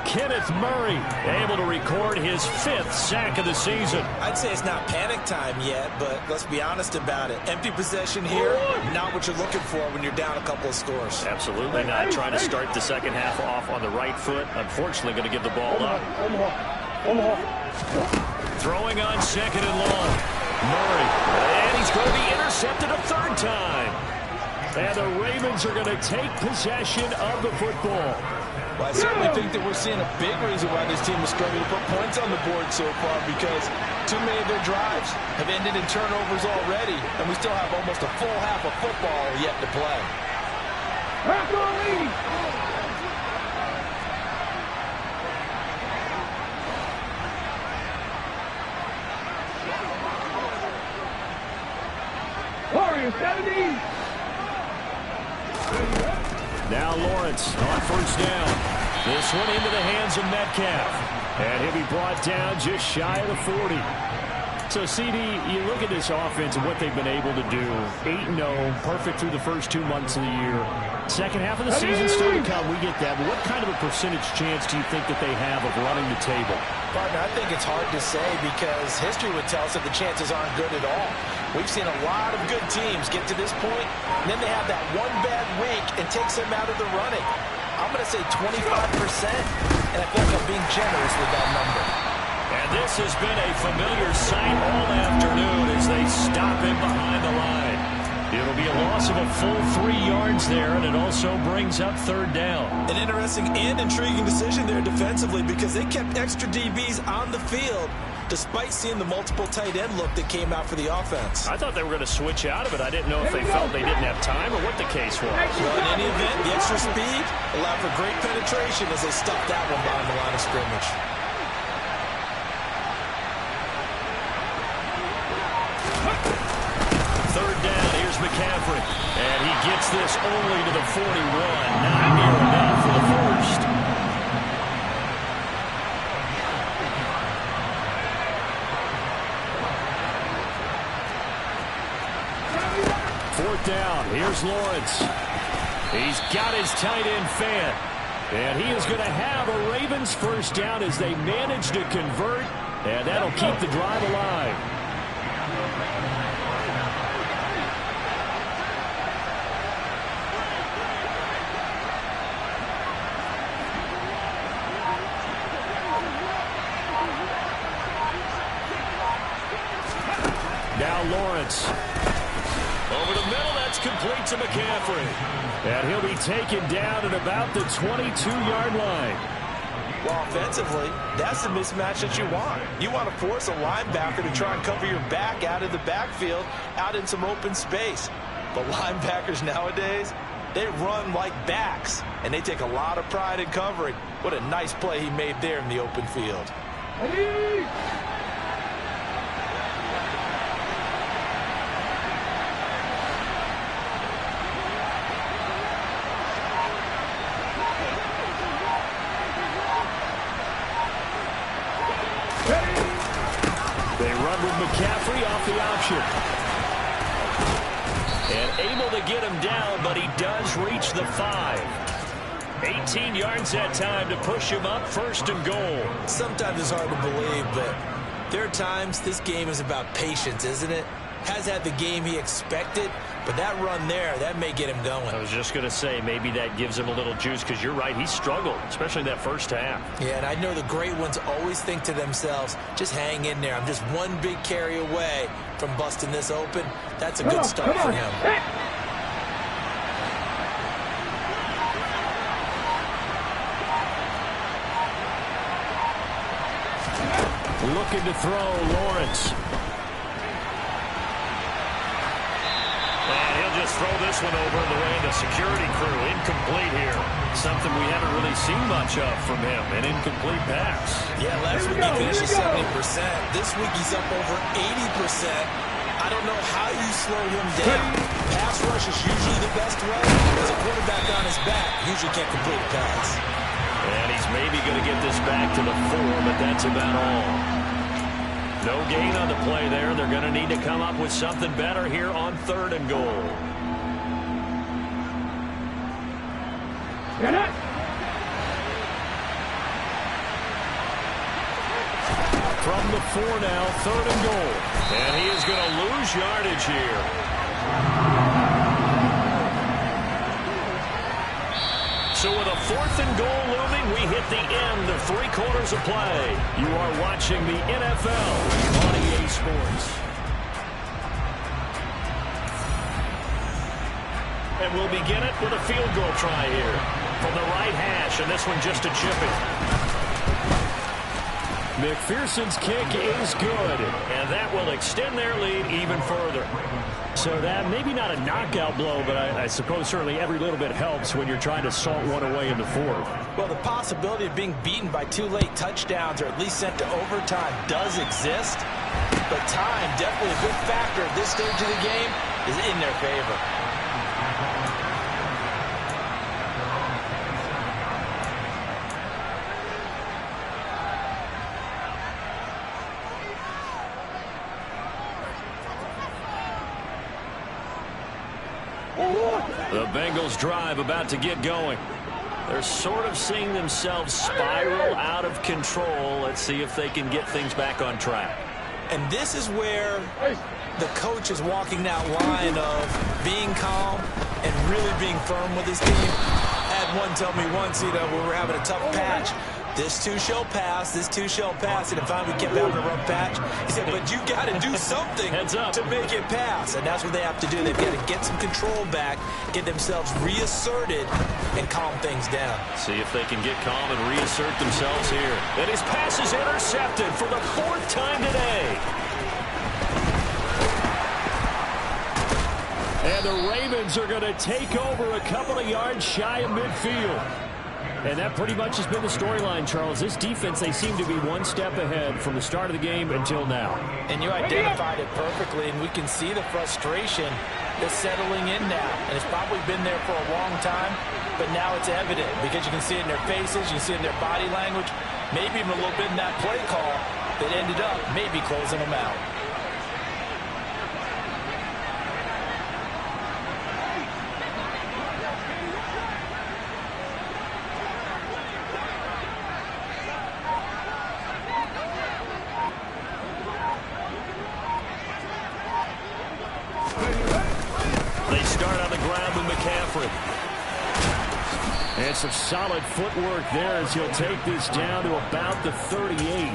Kenneth Murray able to record his 5th sack of the season. I'd say it's not panic time yet, but let's be honest about it. Empty possession here, not what you're looking for when you're down a couple of scores. Absolutely not. Trying to start the second half off on the right foot. Unfortunately, going to give the ball up. Throwing on second and long. Murray. And he's going to be intercepted a 3rd time. And the Ravens are going to take possession of the football. Well, I certainly think that we're seeing a big reason why this team is struggling to put points on the board so far, because too many of their drives have ended in turnovers already, and we still have almost a full half of football yet to play. Warriors 70. Now Lawrence on first down. This one into the hands of Metcalf. And he'll be brought down just shy of the 40. So, CD, you look at this offense and what they've been able to do. 8-0, perfect through the first 2 months of the year. Second half of the season still to come. We get that. But what kind of a percentage chance do you think that they have of running the table? Partner, I think it's hard to say because history would tell us that the chances aren't good at all. We've seen a lot of good teams get to this point, and then they have that one bad week and takes them out of the running. I'm going to say 25%, and I feel like I'm being generous with that number. And this has been a familiar sight all afternoon as they stop him behind the line. It'll be a loss of a full 3 yards there, and it also brings up 3rd down. An interesting and intriguing decision there defensively because they kept extra DBs on the field despite seeing the multiple tight end look that came out for the offense. I thought they were going to switch out of it. I didn't know if they felt they didn't have time or what the case was. Well, in any event, the extra speed allowed for great penetration as they stuffed that one behind the line of scrimmage. Third down, here's McCaffrey. And he gets this only to the 41. Not near enough for the first. Fourth down, here's Lawrence. He's got his tight end Fant. And he is going to have a Ravens first down as they manage to convert. And that'll keep the drive alive. Now Lawrence. Over the middle, that's complete to McCaffrey. And he'll be taken down at about the 22-yard line. Well, offensively, that's the mismatch that you want. You want to force a linebacker to try and cover your back out of the backfield, out in some open space. But linebackers nowadays, they run like backs, and they take a lot of pride in covering. What a nice play he made there in the open field. Ready? They run with McCaffrey off the option. And able to get him down, but he does reach the 5. 18 yards that time to push him up, 1st and goal. Sometimes it's hard to believe, but there are times this game is about patience, isn't it? Has had the game he expected, but that run there, that may get him going. I was just going to say, maybe that gives him a little juice, because you're right, he struggled, especially that first half. Yeah, and I know the great ones always think to themselves, just hang in there. I'm just one big carry away from busting this open. That's a good start for him. Looking to throw, Lawrence. And he'll just throw this one over the way of the security crew. Incomplete here. Something we haven't really seen much of from him. An incomplete pass. Yeah, last week he finished at 70%. This week he's up over 80%. I don't know how you slow him down. Pass rush is usually the best way. As a quarterback on his back, usually can't complete a pass. And he's maybe going to get this back to the 4, but that's about all. No gain on the play there. They're going to need to come up with something better here on 3rd and goal. Get it. From the 4 now, 3rd and goal. And he is going to lose yardage here. So with a 4th and goal looming, we hit the end of 3 quarters of play. You are watching the NFL on EA Sports. And we'll begin it with a field goal try here from the right hash, and this one just a chipping. McPherson's kick is good, and that will extend their lead even further. So that maybe not a knockout blow, but I suppose certainly every little bit helps when you're trying to salt one away in the 4th. Well, the possibility of being beaten by 2 late touchdowns or at least sent to overtime does exist, but time, definitely a big factor at this stage of the game, is in their favor. The Bengals drive about to get going. They're sort of seeing themselves spiral out of control. Let's see if they can get things back on track. And this is where the coach is walking that line of being calm and really being firm with his team. I had one tell me once, we were having a tough patch. This too shall pass, this too shall pass. And finally we kept having a rough patch. He said, but you got to do something to make it pass. And that's what they have to do. They've got to get some control back, get themselves reasserted, and calm things down. See if they can get calm and reassert themselves here. And his pass is intercepted for the 4th time today. And the Ravens are going to take over a couple of yards shy of midfield. And that pretty much has been the storyline, Charles. This defense, they seem to be one step ahead from the start of the game until now. And you identified it perfectly, and we can see the frustration that's settling in now. And it's probably been there for a long time, but now it's evident because you can see it in their faces, you can see it in their body language, maybe even a little bit in that play call that ended up maybe closing them out. And some solid footwork there as he'll take this down to about the 38.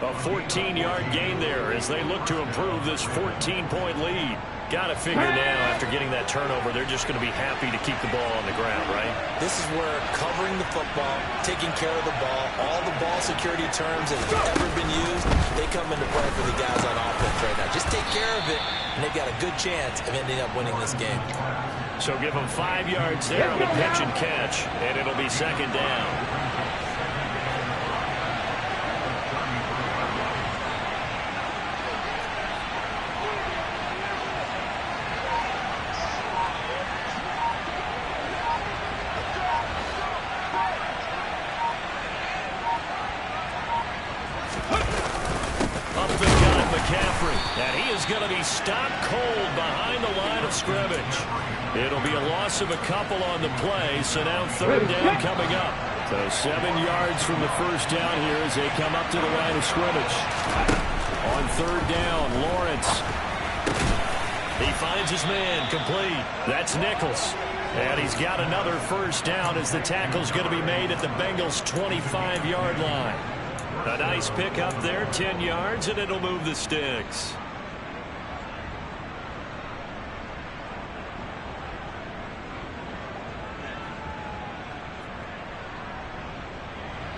A 14-yard gain there as they look to improve this 14-point lead. Got to figure now, after getting that turnover, they're just going to be happy to keep the ball on the ground, right? This is where covering the football, taking care of the ball, all the ball security terms that have ever been used, they come into play for the guys on offense right now. Just take care of it, and they've got a good chance of ending up winning this game. So give them 5 yards there on the pitch and catch, and it'll be second down. And he is going to be stopped cold behind the line of scrimmage. It'll be a loss of a couple on the play, so now third down coming up. So 7 yards from the first down here as they come up to the line of scrimmage. On third down, Lawrence. He finds his man, complete. That's Nichols. And he's got another first down as the tackle's going to be made at the Bengals' 25-yard line. A nice pick up there, 10 yards, and it'll move the sticks.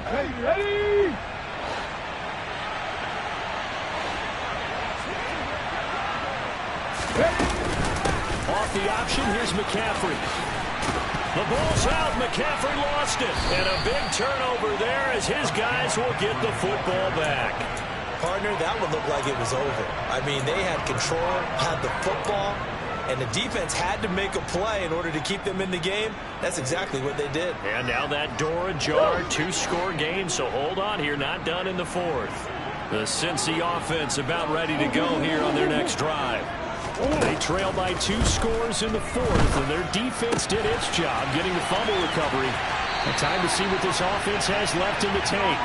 Hey, ready? Off the option, here's McCaffrey. The ball's out. McCaffrey lost it. And a big turnover there as his guys will get the football back. Partner, that one looked like it was over. I mean, they had control, had the football, and the defense had to make a play in order to keep them in the game. That's exactly what they did. And now that door ajar, 2-score game, so hold on here, not done in the fourth. The Cincy offense about ready to go here on their next drive. They trail by 2 scores in the fourth, and their defense did its job getting the fumble recovery. Time to see what this offense has left in the tank.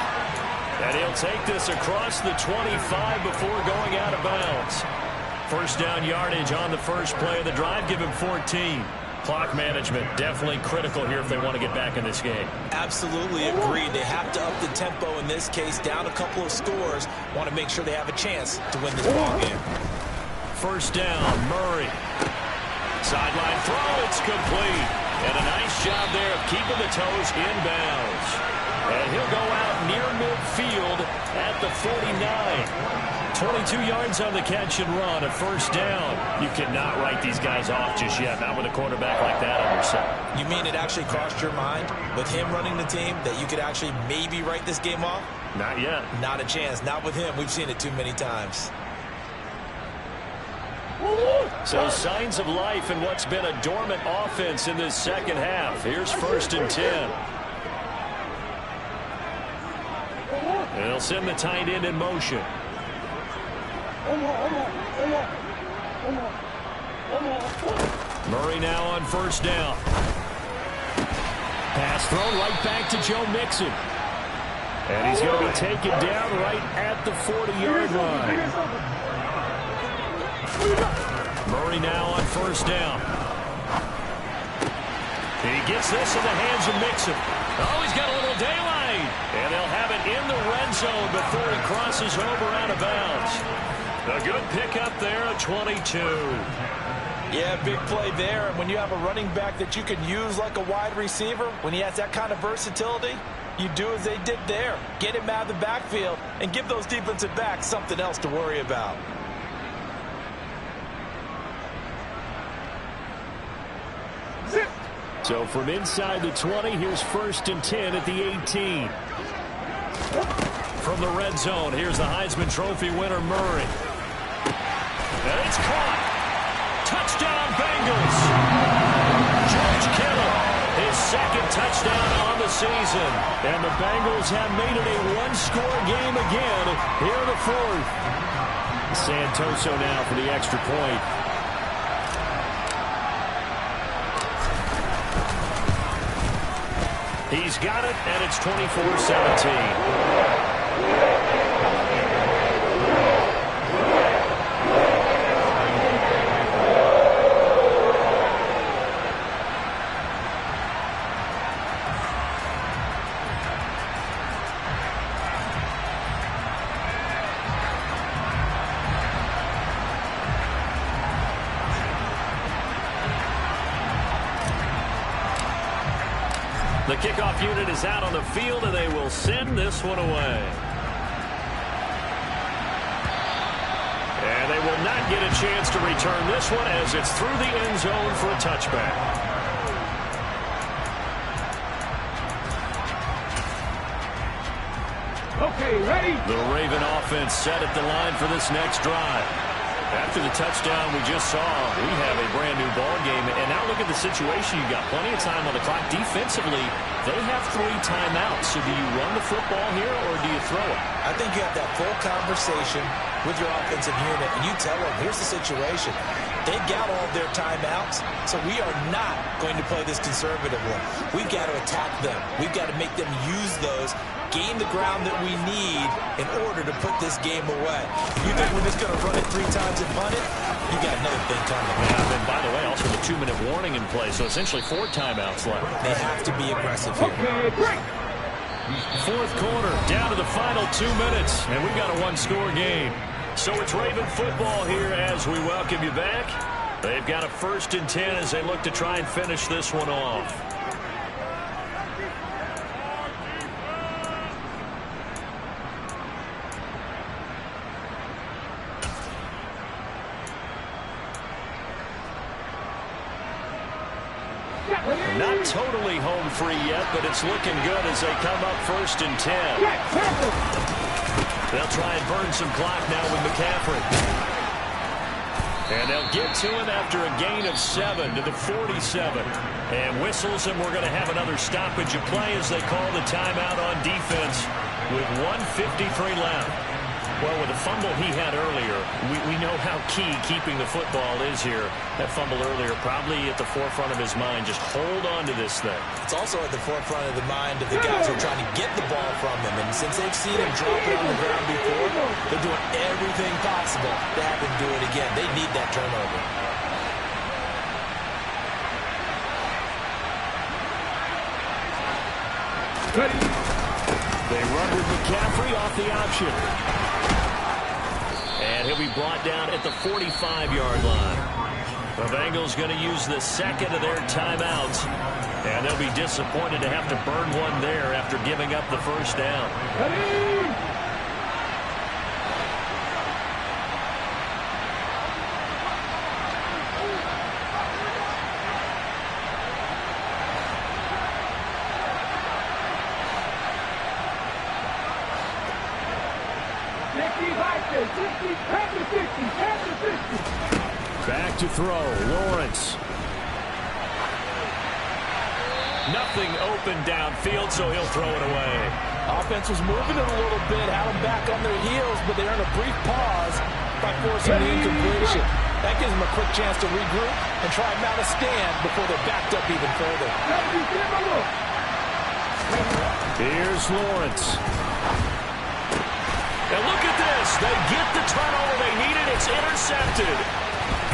And he'll take this across the 25 before going out of bounds. First down yardage on the first play of the drive. Give him 14. Clock management definitely critical here if they want to get back in this game. Absolutely agreed. They have to up the tempo in this case. Down a couple of scores. Want to make sure they have a chance to win this ball game. First down, Murray. Sideline throw, it's complete. And a nice job there of keeping the toes inbounds. And he'll go out near midfield at the 49. 22 yards on the catch and run, a first down. You cannot write these guys off just yet, not with a quarterback like that on your side. You mean it actually crossed your mind with him running the team that you could actually maybe write this game off? Not yet. Not a chance. Not with him. We've seen it too many times. So signs of life in what's been a dormant offense in this second half. Here's first and 10. And they'll send the tight end in motion. Murray now on first down. Pass thrown right back to Joe Mixon. And he's going to be taken down right at the 40-yard line. Murray now on first down. He gets this in the hands of Mixon. Oh, he's got a little daylight. And they'll have it in the red zone before he crosses over out of bounds. A good pickup there at 22. Yeah, big play there. And when you have a running back that you can use like a wide receiver, when he has that kind of versatility, you do as they did there. Get him out of the backfield and give those defensive backs something else to worry about. So from inside the 20, here's first and 10 at the 18. From the red zone, here's the Heisman Trophy winner, Murray. And it's caught. Touchdown, Bengals. George Kittle, his second touchdown on the season. And the Bengals have made it a one-score game again here in the fourth. Santoso now for the extra point. He's got it, and it's 24-17. The kickoff unit is out on the field, and they will send this one away. And they will not get a chance to return this one as it's through the end zone for a touchback. Okay, ready? The Raven offense set at the line for this next drive. After the touchdown we just saw, we have a brand-new ball game. And now look at the situation. You've got plenty of time on the clock. Defensively, they have 3 timeouts. So do you run the football here or do you throw it? I think you have that full conversation with your offensive unit, and you tell them, here's the situation. They've got all their timeouts, so we are not going to play this conservatively. We've got to attack them. We've got to make them use those, gain the ground that we need in order to put this game away. You think we're just going to run it 3 times and punt it? You got another thing coming. Yeah, and by the way, also the 2-minute warning in play, so essentially 4 timeouts left. They have to be aggressive here. Okay, break. Fourth quarter, down to the final 2 minutes, and we've got a 1-score game. So it's Raven football here as we welcome you back. They've got a 1st and 10 as they look to try and finish this one off. Not totally home free yet, but it's looking good as they come up 1st and 10. They'll try and burn some clock now with McCaffrey. And they'll get to him after a gain of 7 to the 47. And whistles, and we're going to have another stoppage of play as they call the timeout on defense with 1:53 left. Well, with the fumble he had earlier, we know how key keeping the football is here. That fumble earlier probably at the forefront of his mind. Just hold on to this thing. It's also at the forefront of the mind of the guys who are trying to get the ball from him. And since they've seen him drop it on the ground before, they're doing everything possible to have him do it again. They need that turnover. Ready? They run with McCaffrey off the option. And he'll be brought down at the 45-yard line. The Bengals going to use the 2nd of their timeouts. And they'll be disappointed to have to burn one there after giving up the 1st down. Ready? Back to throw, Lawrence. Nothing open downfield, so he'll throw it away. Offense was moving it a little bit, had them back on their heels, but they earned a brief pause by forcing the incompletion. That gives them a quick chance to regroup and try and mount a stand before they're backed up even further. Here's Lawrence. And look at this. They get the turnover they needed. It's intercepted.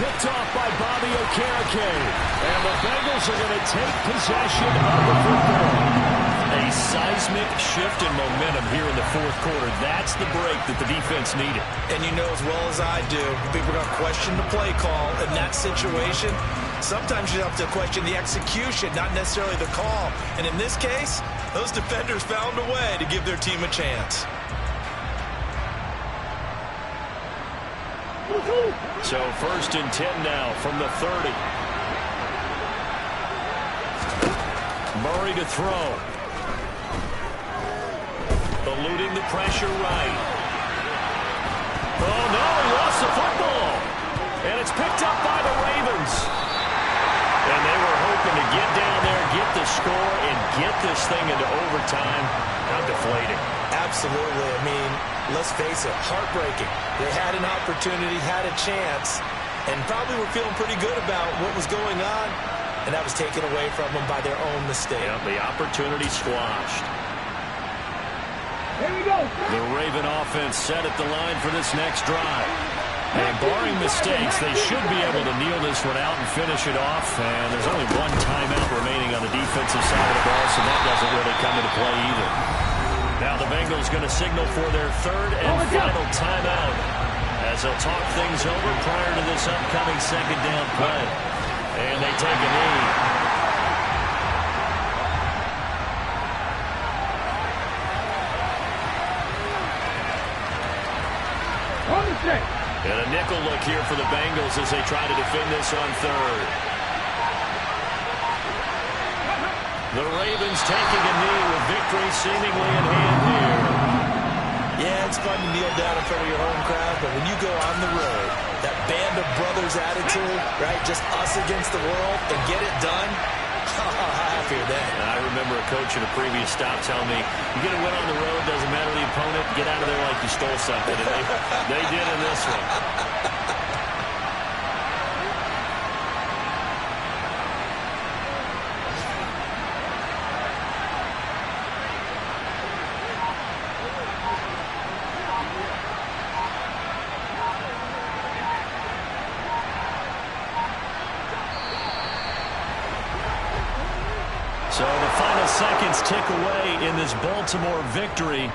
Picked off by Bobby Okereke. And the Bengals are going to take possession of the football. A seismic shift in momentum here in the 4th quarter. That's the break that the defense needed. And you know as well as I do, people are going to question the play call in that situation. Sometimes you have to question the execution, not necessarily the call. And in this case, those defenders found a way to give their team a chance. So 1st and 10 now from the 30. Murray to throw. Eluding the pressure right. Oh, no, he lost the football. And it's picked up by the Ravens. And they were hoping to get down there, get the score, and get this thing into overtime. How deflating. Absolutely. I mean, let's face it, heartbreaking. They had an opportunity, had a chance, and probably were feeling pretty good about what was going on, and that was taken away from them by their own mistake. Yeah, the opportunity squashed. Here we go. The Raven offense set at the line for this next drive. And barring mistakes, they should be able to kneel this one out and finish it off. And there's only 1 timeout remaining on the defensive side of the ball, so that doesn't really come into play either. Now the Bengals going to signal for their 3rd and final timeout as they'll talk things over prior to this upcoming 2nd down play. And they take a knee. nickel look here for the Bengals as they try to defend this on third. The Ravens taking a knee with victory seemingly in hand here. Yeah, it's fun to kneel down in front of your home crowd, but when you go on the road, that band of brothers attitude, right, just us against the world, and get it done, how happier then. I remember a coach in a previous stop telling me, you get a win on the road, doesn't matter the opponent, get out of there like you stole something. And they did in this one. So the final seconds tick away in this Baltimore victory.